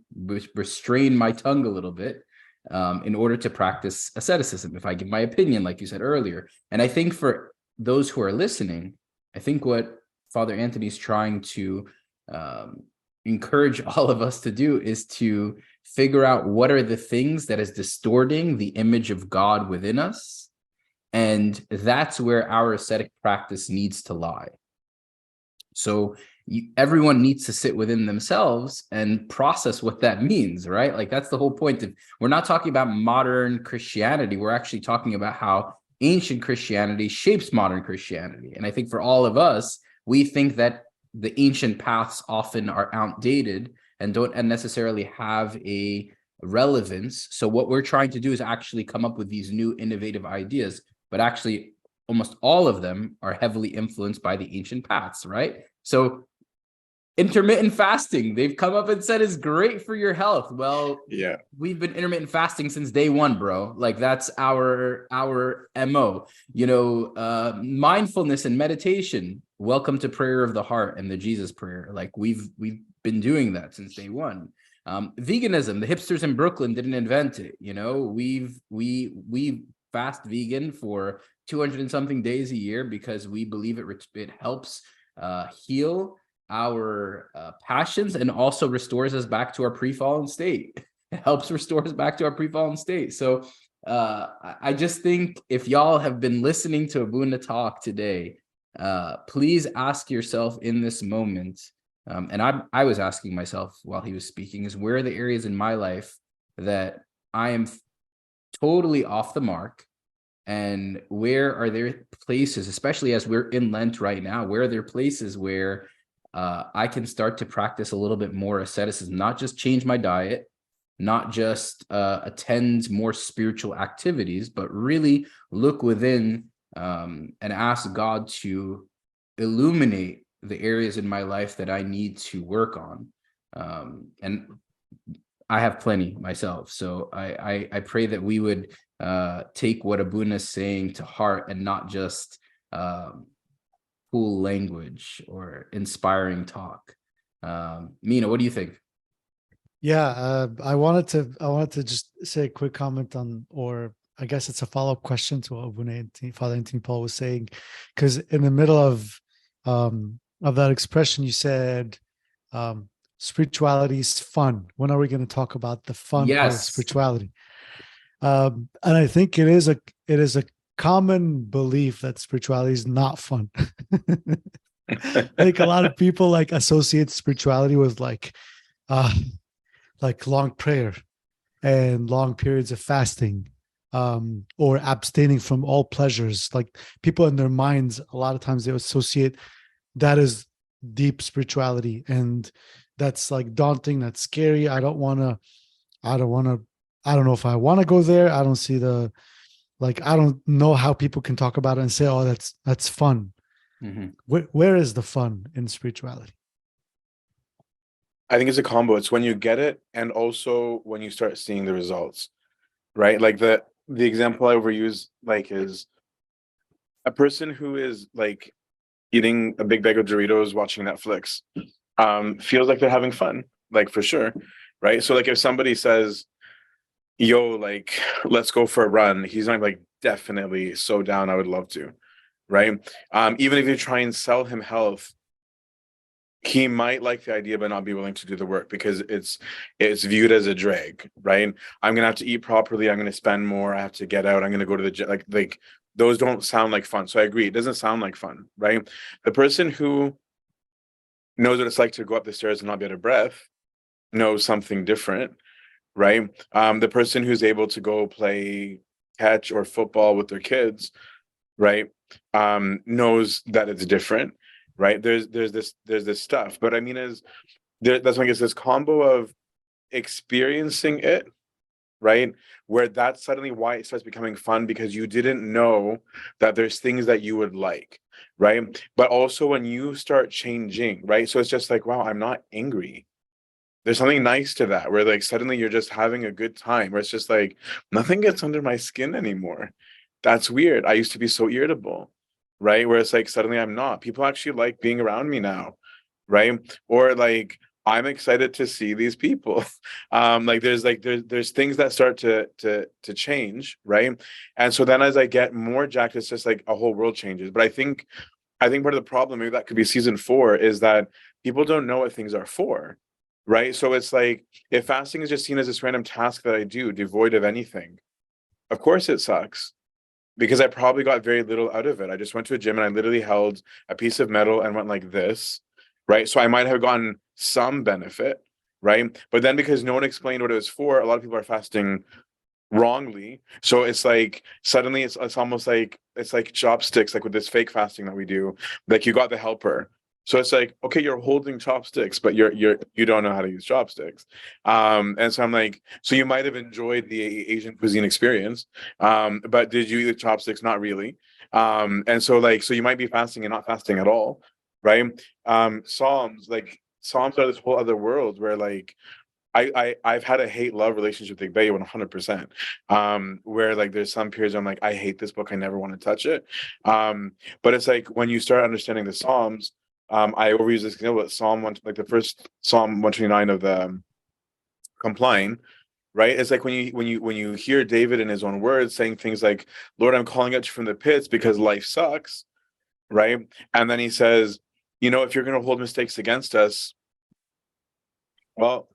restrain my tongue a little bit, in order to practice asceticism. If I give my opinion, like you said earlier. And I think for those who are listening, I think what Father Anthony's trying to encourage all of us to do is to figure out what are the things that is distorting the image of God within us. And that's where our ascetic practice needs to lie. So everyone needs to sit within themselves and process what that means, right? Like, that's the whole point. We're not talking about modern Christianity. We're actually talking about how ancient Christianity shapes modern Christianity. And I think for all of us, we think that the ancient paths often are outdated and don't necessarily have a relevance. So what we're trying to do is actually come up with these new innovative ideas, but actually almost all of them are heavily influenced by the ancient paths, right? So intermittent fasting, they've come up and said is great for your health. Well, yeah, we've been intermittent fasting since day one, bro. Like, that's our MO. Mindfulness and meditation. Welcome to prayer of the heart and the Jesus prayer. Like, we've been doing that since day one. Veganism, the hipsters in Brooklyn didn't invent it. You know, we fast vegan for 200 and something days a year because we believe it helps heal our passions and also restores us back to our pre-fallen state. It helps restore us back to our pre-fallen state. So I just think if y'all have been listening to Abuna talk today, please ask yourself in this moment, and I was asking myself while he was speaking, is where are the areas in my life that I am totally off the mark? And where are there places, especially as we're in Lent right now, where are there places where I can start to practice a little bit more asceticism, not just change my diet, not just attend more spiritual activities, but really look within and ask God to illuminate the areas in my life that I need to work on. And I have plenty myself. So I pray that we would take what Abuna is saying to heart and not just cool language or inspiring talk. Mina, what do you think? Yeah, I wanted to just say a quick comment on, or I guess it's a follow-up question to what Father Antony Paul was saying, because in the middle of that expression, you said spirituality is fun. When are we going to talk about the fun part of spirituality? And I think it is a common belief that spirituality is not fun. I think a lot of people like associate spirituality with like long prayer and long periods of fasting, or abstaining from all pleasures. Like people in their minds, a lot of times they associate that as deep spirituality, and that's like daunting, that's scary. I don't know if I want to go there. I don't see I don't know how people can talk about it and say, oh, that's fun. Mm-hmm. Where is the fun in spirituality? I think it's a combo. It's when you get it and also when you start seeing the results, right? Like the example I overuse is a person who is like eating a big bag of Doritos, watching Netflix, feels like they're having fun, like for sure, right? So like if somebody says, yo, like, let's go for a run, he's not like, definitely so down, I would love to, right? Even if you try and sell him health, he might like the idea but not be willing to do the work because it's viewed as a drag, right? I'm gonna have to eat properly, I'm gonna spend more, I have to get out, I'm gonna go to the gym, like those don't sound like fun. So I agree, it doesn't sound like fun, right? The person who knows what it's like to go up the stairs and not be out of breath knows something different, right? The person who's able to go play catch or football with their kids, right, knows that it's different, right? There's this stuff, but I mean, that's when it's this combo of experiencing it, right, where that's suddenly why it starts becoming fun, because you didn't know that there's things that you would like, right? But also when you start changing, right, so it's just like, wow, I'm not angry. There's something nice to that, where like suddenly you're just having a good time, where it's just like nothing gets under my skin anymore. That's weird. I used to be so irritable, right? Where it's like suddenly I'm not. People actually like being around me now, right? Or like I'm excited to see these people. There's things that start to change, right? And so then as I get more jacked, it's just like a whole world changes. But I think part of the problem, maybe that could be season 4, is that people don't know what things are for. Right. So it's like if fasting is just seen as this random task that I do devoid of anything, of course it sucks, because I probably got very little out of it. I just went to a gym and I literally held a piece of metal and went like this. Right. So I might have gotten some benefit. Right. But then because no one explained what it was for, a lot of people are fasting wrongly. So it's like suddenly it's almost like it's like chopsticks, like with this fake fasting that we do. Like you got the helper. So it's like, okay, you're holding chopsticks, but you don't know how to use chopsticks. And so I'm like, so you might have enjoyed the Asian cuisine experience, but did you eat the chopsticks? Not really. And so so you might be fasting and not fasting at all, right? Psalms are this whole other world where like I've had a hate-love relationship with Igbe 100%. Where like there's some periods I'm like, I hate this book, I never want to touch it. But it's like when you start understanding the Psalms, I overuse this example, Psalm 1, like the first Psalm 129 of complying, right? It's like when you hear David in his own words saying things like, Lord, I'm calling out you from the pits because life sucks, right? And then he says, if you're going to hold mistakes against us, well,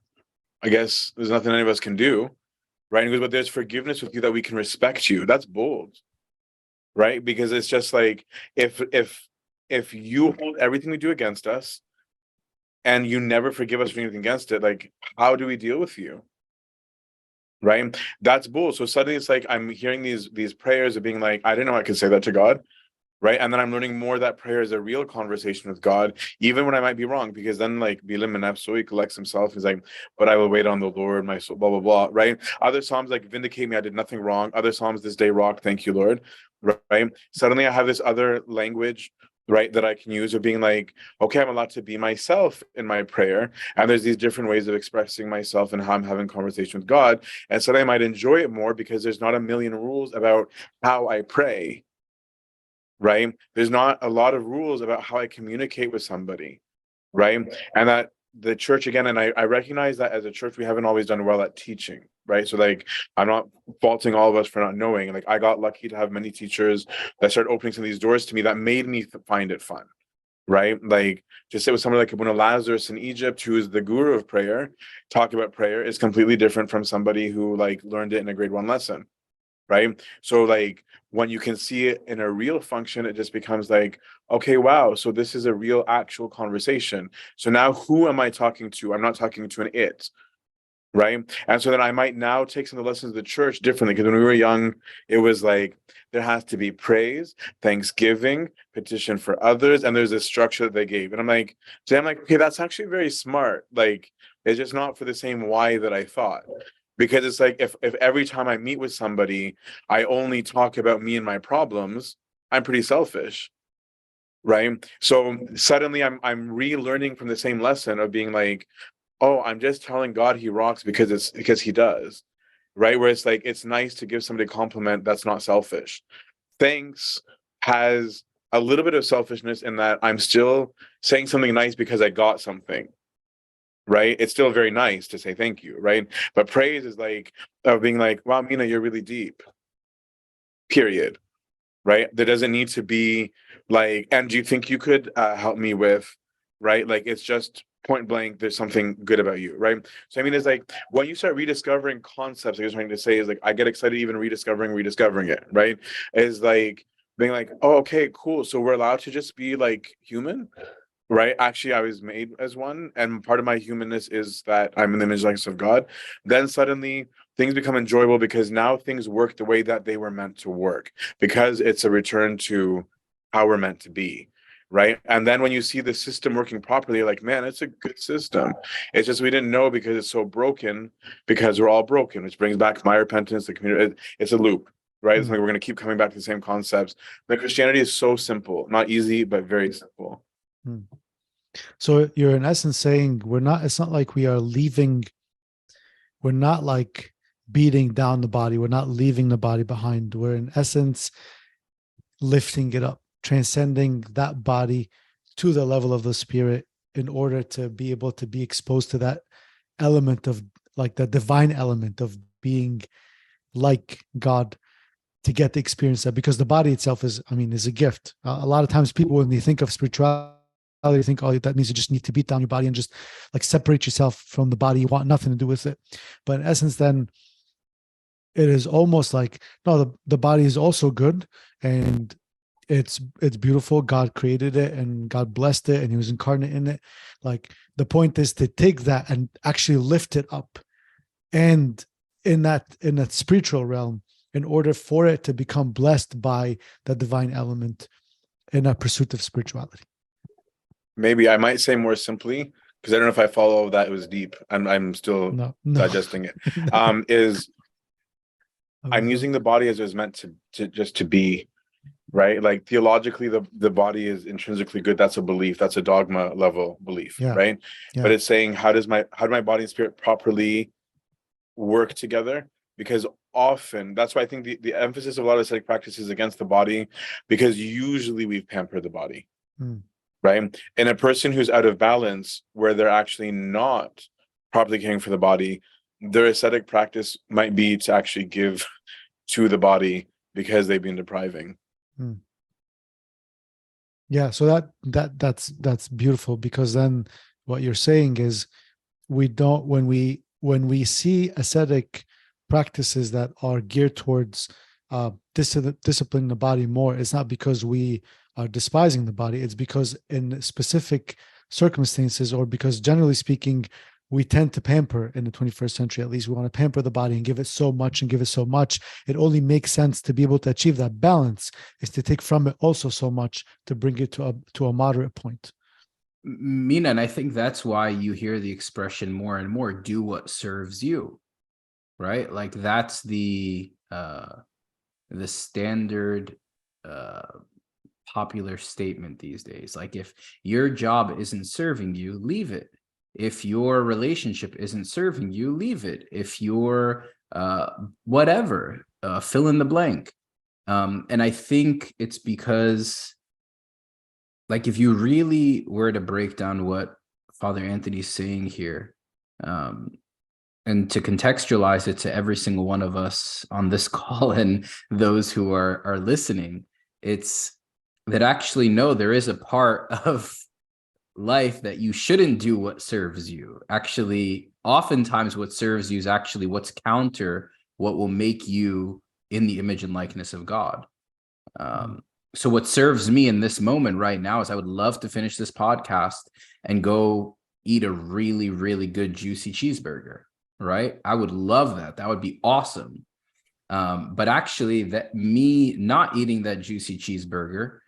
I guess there's nothing any of us can do, right? And he goes, but there's forgiveness with you that we can respect you. That's bold, right? Because it's just like, if you hold everything we do against us and you never forgive us for anything against it, like, how do we deal with you? Right? That's bull. So suddenly it's like I'm hearing these prayers of being like, I didn't know I could say that to God. Right. And then I'm learning more that prayer is a real conversation with God, even when I might be wrong, because then like Bilim and so he collects himself. He's like, but I will wait on the Lord, my soul, blah, blah, blah. Right. Other Psalms like vindicate me, I did nothing wrong. Other Psalms, this day rock, thank you, Lord. Right. Suddenly I have this other language, right, that I can use of being like, okay, I'm allowed to be myself in my prayer. And there's these different ways of expressing myself and how I'm having conversation with God. And so I might enjoy it more because there's not a million rules about how I pray. Right? There's not a lot of rules about how I communicate with somebody, right? And that the church, again, and I recognize that as a church, we haven't always done well at teaching, right? So like, I'm not faulting all of us for not knowing. Like, I got lucky to have many teachers that started opening some of these doors to me that made me find it fun, right? Like, just sit with someone like Abuna Lazarus in Egypt, who is the guru of prayer, talk about prayer is completely different from somebody who like learned it in a grade 1 lesson. Right. So like when you can see it in a real function, it just becomes like, okay, wow. So this is a real actual conversation. So now who am I talking to? I'm not talking to an it. Right. And so then I might now take some of the lessons of the church differently, because when we were young, it was like there has to be praise, thanksgiving, petition for others. And there's a structure that they gave. And I'm like, okay, that's actually very smart. Like, it's just not for the same why that I thought. Because it's like if every time I meet with somebody, I only talk about me and my problems, I'm pretty selfish. Right. So suddenly I'm relearning from the same lesson of being like, oh, I'm just telling God he rocks because he does. Right. Where it's like it's nice to give somebody a compliment that's not selfish. Thanks has a little bit of selfishness in that I'm still saying something nice because I got something. Right. It's still very nice to say thank you. Right. But praise is like being like, wow, Mina, you're really deep. Period. Right. There doesn't need to be like, and do you think you could help me with, right? Like, it's just point blank, there's something good about you. Right. So, I mean, it's like when you start rediscovering concepts, like I was trying to say, is like, I get excited even rediscovering it. Right. Is like being like, oh, okay, cool. So we're allowed to just be like human. Right. Actually, I was made as one. And part of my humanness is that I'm in the image and likeness of God. Then suddenly things become enjoyable because now things work the way that they were meant to work, because it's a return to how we're meant to be. Right. And then when you see the system working properly, you're like, man, it's a good system. It's just we didn't know because it's so broken, because we're all broken, which brings back my repentance, the community. It's a loop. Right. It's like we're going to keep coming back to the same concepts. But Christianity is so simple, not easy, but very simple. So you're in essence saying it's not like we're not like beating down the body. We're not leaving the body behind. We're in essence lifting it up, transcending that body to the level of the spirit in order to be able to be exposed to that element of like the divine element of being like God, to get the experience that, because the body itself is a gift. A lot of times people, when they think of spirituality, they think, oh, that means you just need to beat down your body and just like separate yourself from the body. You want nothing to do with it. But in essence, then it is almost like, no, the body is also good and it's beautiful. God created it and God blessed it and he was incarnate in it. Like, the point is to take that and actually lift it up, and in that spiritual realm, in order for it to become blessed by the divine element in a pursuit of spirituality. Maybe I might say more simply, because I don't know if I follow that. It was deep. I'm still digesting it. Is I'm using the body as it was meant to be, right? Like theologically, the body is intrinsically good. That's a belief. That's a dogma level belief, right? Yeah. But it's saying, how do my body and spirit properly work together? Because often, that's why I think the emphasis of a lot of ascetic practices is against the body, because usually we've pampered the body. Right? And a person who's out of balance, where they're actually not properly caring for the body, their ascetic practice might be to actually give to the body because they've been depriving. Yeah, so that's beautiful, because then what you're saying is we don't, when we see ascetic practices that are geared towards disciplining the body more, it's not because we are despising the body. It's because in specific circumstances, or because generally speaking, we tend to pamper in the 21st century. At least we want to pamper the body and give it so much and give it so much. It only makes sense to be able to achieve that balance is to take from it also so much to bring it to a moderate point. Mina, and I think that's why you hear the expression more and more, do what serves you, right? Like that's the standard popular statement these days. Like if your job isn't serving you, leave it. If your relationship isn't serving you, leave it. If your whatever, fill in the blank. And I think it's because, like, if you really were to break down what Father Anthony's saying here, and to contextualize it to every single one of us on this call and those who are listening, it's that actually, no, there is a part of life that you shouldn't do what serves you. Actually, oftentimes what serves you is actually what's counter what will make you in the image and likeness of God. So what serves me in this moment right now is I would love to finish this podcast and go eat a really, really good juicy cheeseburger, right? I would love that. That would be awesome. But actually, that me not eating that juicy cheeseburger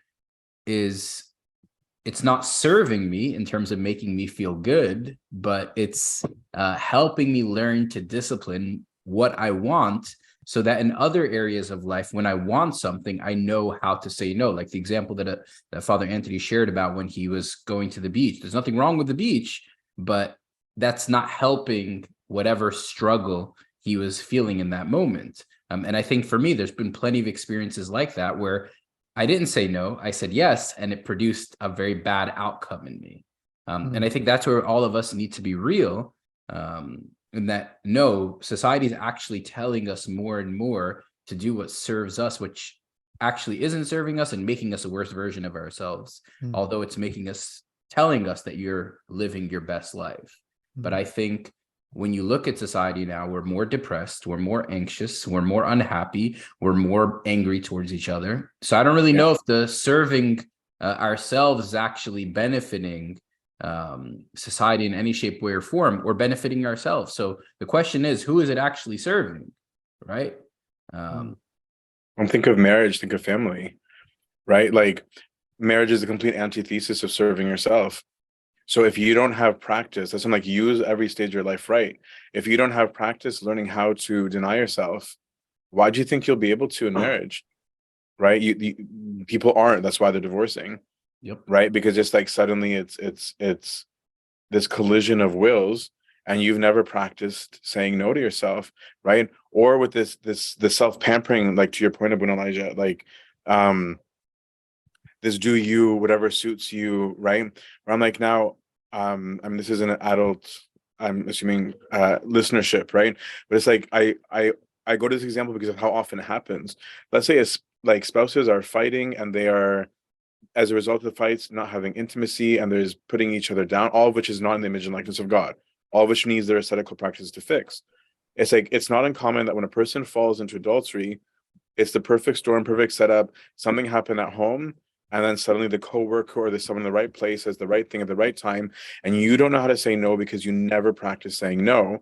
it's not serving me in terms of making me feel good, but it's helping me learn to discipline what I want, so that in other areas of life, when I want something, I know how to say no. Like the example that Father Anthony shared about when he was going to the beach. There's nothing wrong with the beach, but that's not helping whatever struggle he was feeling in that moment. And I think for me, there's been plenty of experiences like that where I didn't say no, I said yes, and it produced a very bad outcome in me. And I think that's where all of us need to be real, in that, no, society is actually telling us more and more to do what serves us, which actually isn't serving us and making us a worse version of ourselves, although it's telling us that you're living your best life. But I think when you look at society now, we're more depressed, we're more anxious, we're more unhappy, we're more angry towards each other. So I don't really know if the serving ourselves is actually benefiting society in any shape, way, or form, or benefiting ourselves. So the question is, who is it actually serving, right? Think of marriage, think of family, right? Like marriage is a complete antithesis of serving yourself. So if you don't have practice, that's like use every stage of your life right. If you don't have practice learning how to deny yourself, why do you think you'll be able to in marriage? Right? People aren't. That's why they're divorcing. Yep. Right? Because just like suddenly it's this collision of wills, and you've never practiced saying no to yourself, right? Or with this self-pampering, like to your point, Abu Elijah, like this do you, whatever suits you, right? Where I'm like, now, I mean, this is an adult, I'm assuming, listenership, right? But it's like, I go to this example because of how often it happens. Let's say it's like spouses are fighting, and they are, as a result of the fights, not having intimacy, and there's putting each other down, all of which is not in the image and likeness of God, all of which needs their ascetical practices to fix. It's like, it's not uncommon that when a person falls into adultery, it's the perfect storm, perfect setup, something happened at home, and then suddenly the coworker or there's someone in the right place says the right thing at the right time, and you don't know how to say no because you never practice saying no.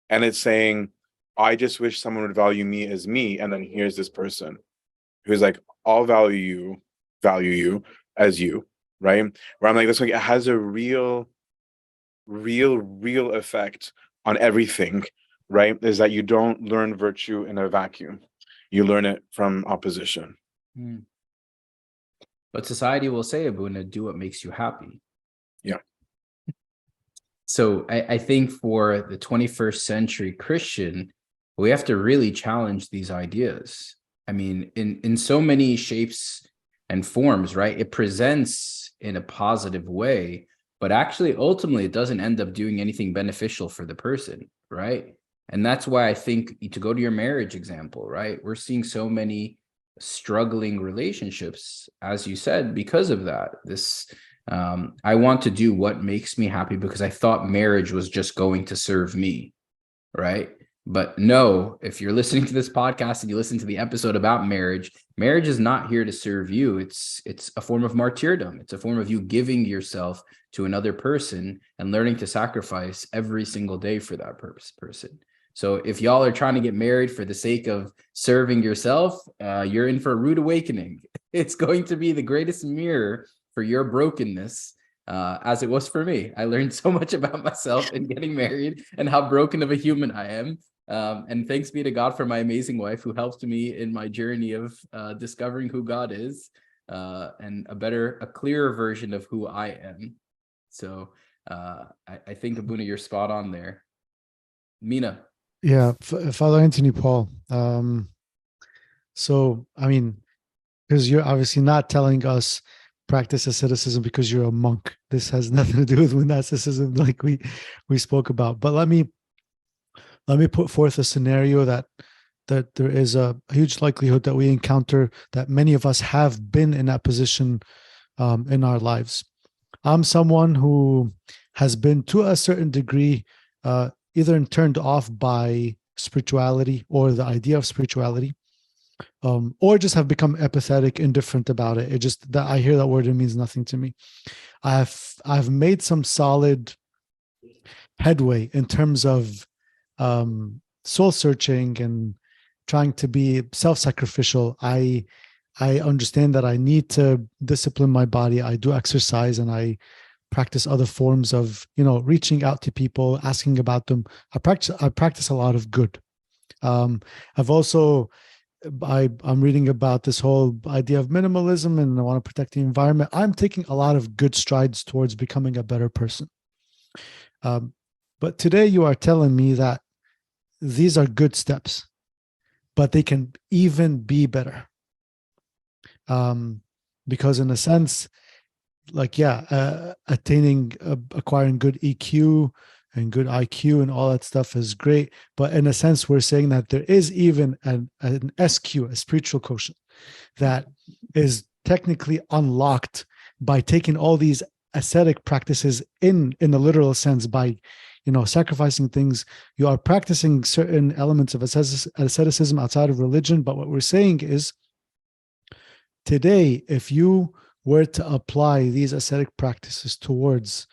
And it's saying, I just wish someone would value me as me. And then here's this person who's like, I'll value you as you, right? Where I'm like, that's like, it has a real effect on everything, right? Is that you don't learn virtue in a vacuum. You learn it from opposition. But society will say, Abuna, do what makes you happy. Yeah. So I think for the 21st century Christian, we have to really challenge these ideas. I mean, in so many shapes and forms, right? It presents in a positive way, but actually, ultimately, it doesn't end up doing anything beneficial for the person, right? And that's why I think, to go to your marriage example, right? We're seeing so many struggling relationships, as you said, because of that. I want to do what makes me happy because I thought marriage was just going to serve me, right? But no, if you're listening to this podcast and you listen to the episode about marriage, marriage is not here to serve you. It's a form of martyrdom. It's a form of you giving yourself to another person and learning to sacrifice every single day for that person. So if y'all are trying to get married for the sake of serving yourself, you're in for a rude awakening. It's going to be the greatest mirror for your brokenness, as it was for me. I learned so much about myself in getting married and how broken of a human I am. And thanks be to God for my amazing wife who helped me in my journey of discovering who God is, and a clearer version of who I am. So I think, Abuna, you're spot on there. Mina. Yeah, Father Antony Paul. So, I mean, because you're obviously not telling us practice asceticism because you're a monk. This has nothing to do with monasticism, like we spoke about. But let me put forth a scenario that there is a huge likelihood that we encounter, that many of us have been in that position in our lives. I'm someone who has been, to a certain degree, either turned off by spirituality or the idea of spirituality, or just have become apathetic, indifferent about it. It just, that I hear that word, it means nothing to me. I've made some solid headway in terms of soul searching and trying to be self-sacrificial. I understand that I need to discipline my body. I do exercise and I practice other forms of, reaching out to people, asking about them. I practice a lot of good. I've also, I'm reading about this whole idea of minimalism, and I want to protect the environment. I'm taking a lot of good strides towards becoming a better person. But today you are telling me that these are good steps, but they can even be better. Because in a sense, like, acquiring good EQ and good IQ and all that stuff is great. But in a sense, we're saying that there is even an SQ, a spiritual quotient, that is technically unlocked by taking all these ascetic practices in the literal sense. By sacrificing things, you are practicing certain elements of asceticism outside of religion. But what we're saying is, today, if you were to apply these ascetic practices towards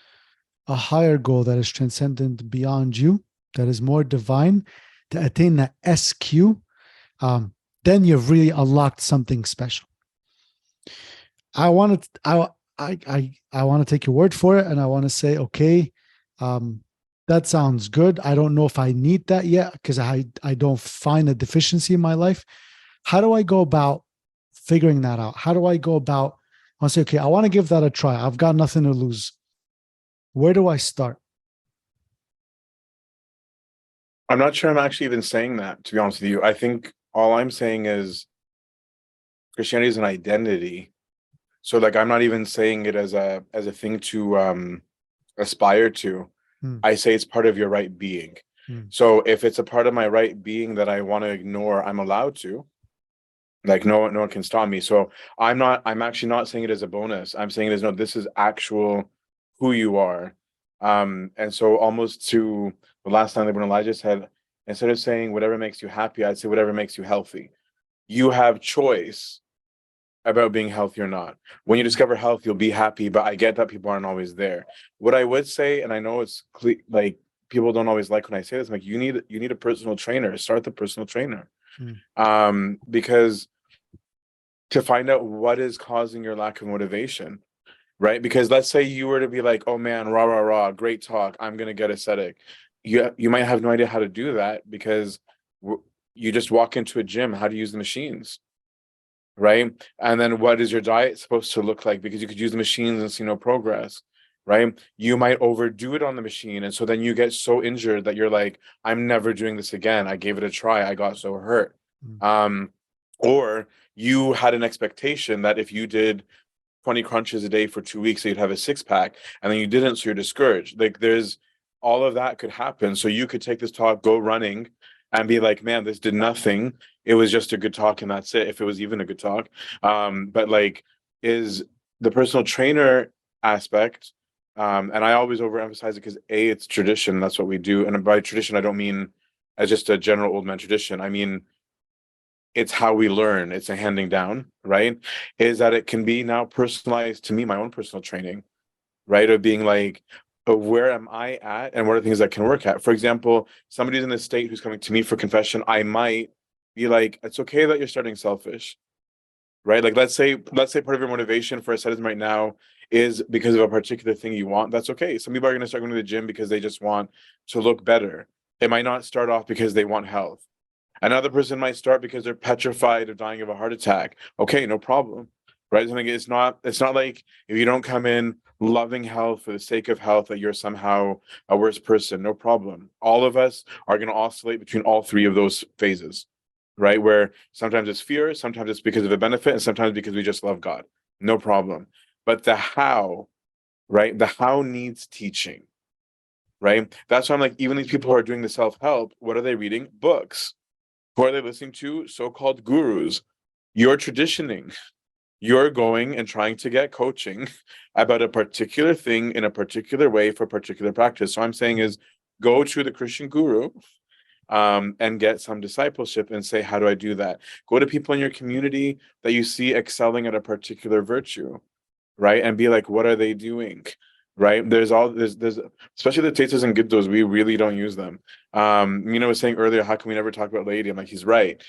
a higher goal that is transcendent beyond you, that is more divine, to attain that SQ, then you've really unlocked something special. I want to take your word for it, and I want to say, okay, that sounds good. I don't know if I need that yet, because I don't find a deficiency in my life. How do I go about figuring that out? How do I go about, I say, okay, I want to give that a try. I've got nothing to lose. Where do I start? I'm not sure I'm actually even saying that, to be honest with you. I think all I'm saying is Christianity is an identity. So like, I'm not even saying it as a thing to aspire to. I say it's part of your right being. So if it's a part of my right being that I want to ignore, I'm allowed to. Like, no one can stop me. So I'm actually not saying it as a bonus. I'm saying it as, no, this is actual who you are. And so almost to the last time that when Elijah said, instead of saying whatever makes you happy, I'd say whatever makes you healthy. You have choice about being healthy or not. When you discover health, you'll be happy, but I get that people aren't always there. What I would say, and I know it's like people don't always like when I say this, like, you need a personal trainer. Start the personal trainer. Because to find out what is causing your lack of motivation, right? Because let's say you were to be like, oh man, rah, rah, rah, great talk, I'm going to get ascetic. You might have no idea how to do that, because you just walk into a gym, how to use the machines, right? And then what is your diet supposed to look like? Because you could use the machines and see no progress, right? You might overdo it on the machine. And so then you get so injured that you're like, I'm never doing this again. I gave it a try. I got so hurt. Or you had an expectation that if you did 20 crunches a day for 2 weeks, so you'd have a 6-pack, and then you didn't, so you're discouraged. Like, there's all of that could happen. So you could take this talk, go running, and be like, man, this did nothing. It was just a good talk, and that's it, if it was even a good talk. But like, is the personal trainer aspect, and I always overemphasize it because it's tradition. That's what we do. And by tradition, I don't mean as just a general old man tradition. I mean, it's how we learn. It's a handing down, right? Is that it can be now personalized to me, my own personal training, right? Of being like, where am I at and what are the things I can work at? For example, somebody's in the state who's coming to me for confession, I might be like, it's okay that you're starting selfish, right? Like, let's say part of your motivation for asceticism right now is because of a particular thing you want. That's okay. Some people are going to start going to the gym because they just want to look better. It might not start off because they want health. Another person might start because they're petrified of dying of a heart attack. Okay, no problem, right? Something it's not like if you don't come in loving health for the sake of health that you're somehow a worse person. No problem. All of us are going to oscillate between all three of those phases, right? Where sometimes it's fear, sometimes it's because of a benefit, and sometimes because we just love God. No problem. But the how, right? The how needs teaching, right? That's why I'm like, even these people who are doing the self-help, what are they reading? Books. Who are they listening to? So-called gurus. You're traditioning. You're going and trying to get coaching about a particular thing in a particular way for a particular practice. So I'm saying is go to the Christian guru and get some discipleship and say, how do I do that? Go to people in your community that you see excelling at a particular virtue, right? And be like, what are they doing? Right? There's especially the teachers and giddos, we really don't use them. Mina was saying earlier, how can we never talk about laity? I'm like, he's right.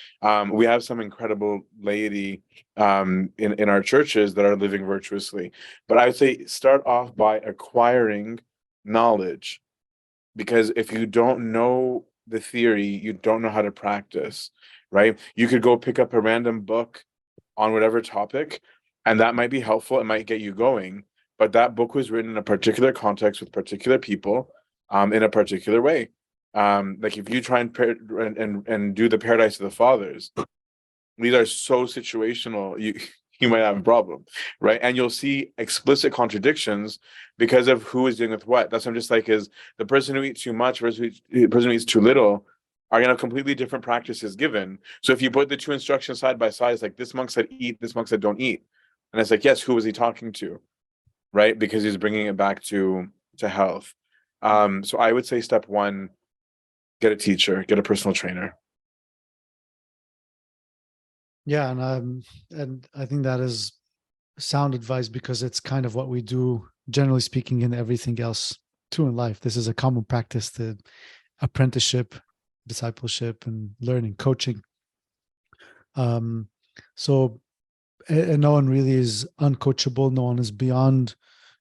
We have some incredible laity in our churches that are living virtuously. But I would say start off by acquiring knowledge, because if you don't know the theory, you don't know how to practice, right? You could go pick up a random book on whatever topic, and that might be helpful. It might get you going, but that book was written in a particular context with particular people, in a particular way. Like if you try and do the Paradise of the Fathers, these are so situational. You might have a problem, right? And you'll see explicit contradictions because of who is doing with what. That's what I'm just like, is the person who eats too much versus the person who eats too little are going to have completely different practices given. So if you put the two instructions side by side, it's like this monk said eat, this monk said don't eat. And it's like, yes, who was he talking to? Right? Because he's bringing it back to health. So I would say step one, get a teacher, get a personal trainer. Yeah, and I think that is sound advice, because it's kind of what we do, generally speaking, in everything else too in life. This is a common practice, the apprenticeship, discipleship, and learning, coaching. So and no one really is uncoachable. No one is beyond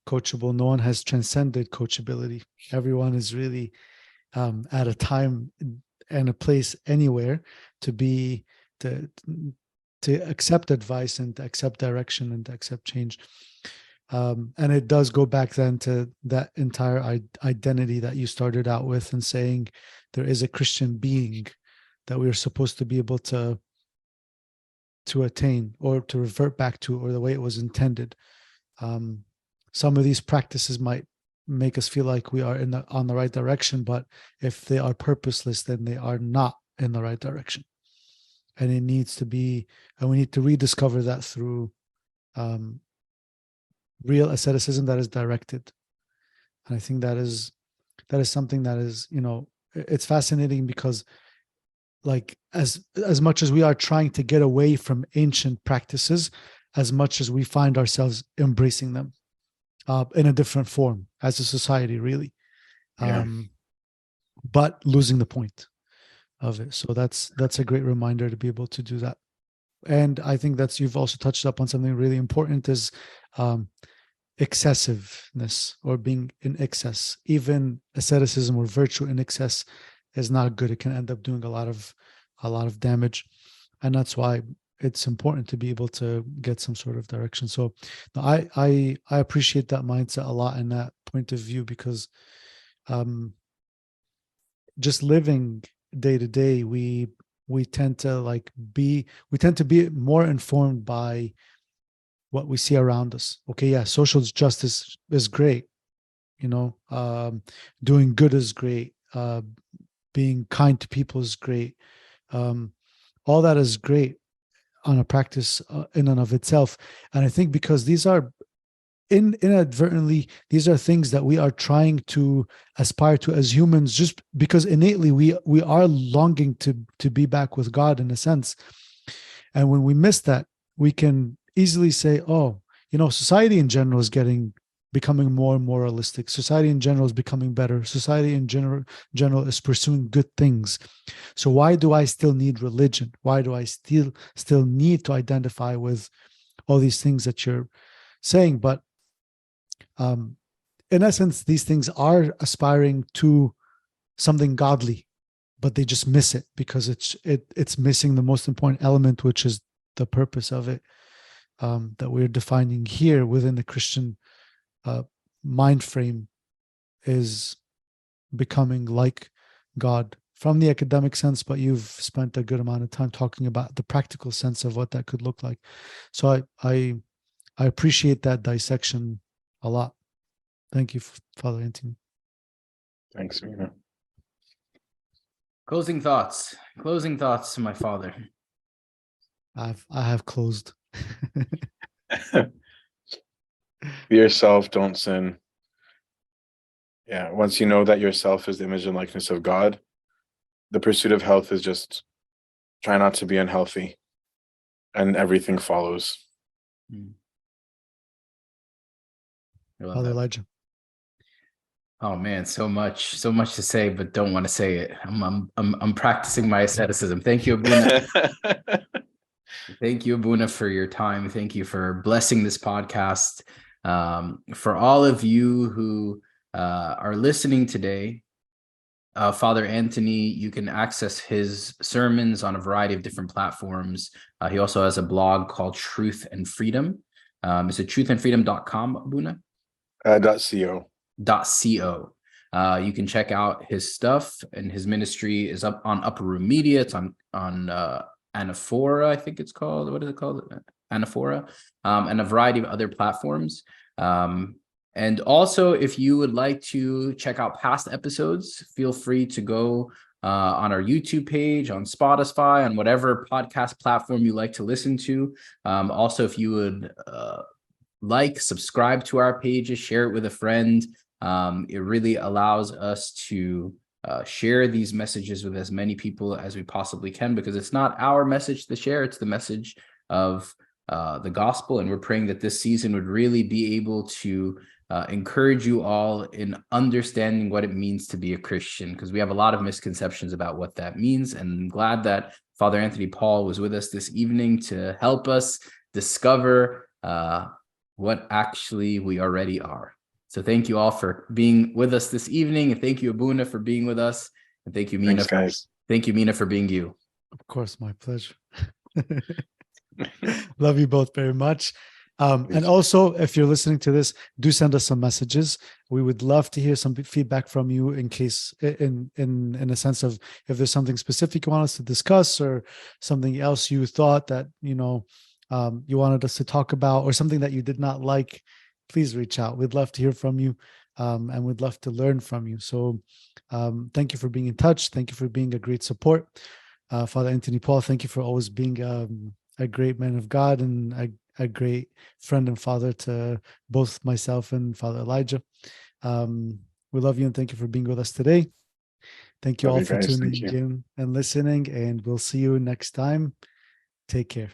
coachable. No one has transcended coachability. Everyone is really at a time and a place anywhere to accept advice and to accept direction and to accept change. And it does go back then to that entire identity that you started out with, and saying there is a Christian being that we are supposed to be able to attain or to revert back to, or the way it was intended. Some of these practices might make us feel like we are on the right direction, but if they are purposeless, then they are not in the right direction. And it needs to be, and we need to rediscover that through real asceticism that is directed. And I think that is something that is, it's fascinating, because like as much as we are trying to get away from ancient practices, as much as we find ourselves embracing them in a different form as a society, really, but losing the point of it. So that's a great reminder to be able to do that. And I think you've also touched up on something really important, is excessiveness, or being in excess. Even asceticism or virtue in excess is not good. It can end up doing a lot of damage, and that's why it's important to be able to get some sort of direction. So I appreciate that mindset a lot and that point of view, because just living day to day, we tend to be more informed by what we see around us. Okay, yeah, social justice is great, doing good is great. Being kind to people is great. All that is great on a practice in and of itself. And I think because these are inadvertently, these are things that we are trying to aspire to as humans, just because innately we are longing to be back with God in a sense. And when we miss that, we can easily say, oh, society in general is becoming more moralistic. Society in general is becoming better. Society in general is pursuing good things. So why do I still need religion? Why do I still need to identify with all these things that you're saying? But in essence, these things are aspiring to something godly, but they just miss it because it's missing the most important element, which is the purpose of it, that we're defining here within the Christian mind frame, is becoming like God from the academic sense, but you've spent a good amount of time talking about the practical sense of what that could look like. So I appreciate that dissection a lot. Thank you, Father Antony. Thanks, Mina. Closing thoughts, my father. I have closed. Be yourself, don't sin. Yeah, once you know that yourself is the image and likeness of God, the pursuit of health is just try not to be unhealthy, and everything follows. Father Elijah. Oh man, so much to say, but don't want to say it. I'm practicing my asceticism. Thank you, Abuna. Thank you, Abuna, for your time. Thank you for blessing this podcast. For all of you who are listening today, Father Antony, you can access his sermons on a variety of different platforms. He also has a blog called Truth and Freedom. Is it truthandfreedom.com, Abuna? .co. You can check out his stuff, and his ministry is up on Upper Room Media. It's on Anaphora, I think it's called. What is it called? Anaphora, and a variety of other platforms. And also, if you would like to check out past episodes, feel free to go on our YouTube page, on Spotify, on whatever podcast platform you like to listen to. Also, if you would subscribe to our pages, share it with a friend. It really allows us to share these messages with as many people as we possibly can, because it's not our message to share, it's the message of the gospel. And we're praying that this season would really be able to encourage you all in understanding what it means to be a Christian, because we have a lot of misconceptions about what that means. And I'm glad that Father Antony Paul was with us this evening to help us discover what actually we already are. So thank you all for being with us this evening, and thank you, Abuna, for being with us, and thank you, Mina. Thanks, guys. Thank you, Mina, for being you. Of course, my pleasure. Love you both very much. And also, if you're listening to this, do send us some messages. We would love to hear some feedback from you, in case, in a sense of, if there's something specific you want us to discuss, or something else you thought that you wanted us to talk about, or something that you did not like. Please reach out. We'd love to hear from you, and we'd love to learn from you. So thank you for being in touch. Thank you for being a great support. Father Antony Paul, thank you for always being a great man of God, and a great friend and father to both myself and Father Elijah. We love you, and thank you for being with us today. Thank you all for tuning in and listening, and we'll see you next time. Take care.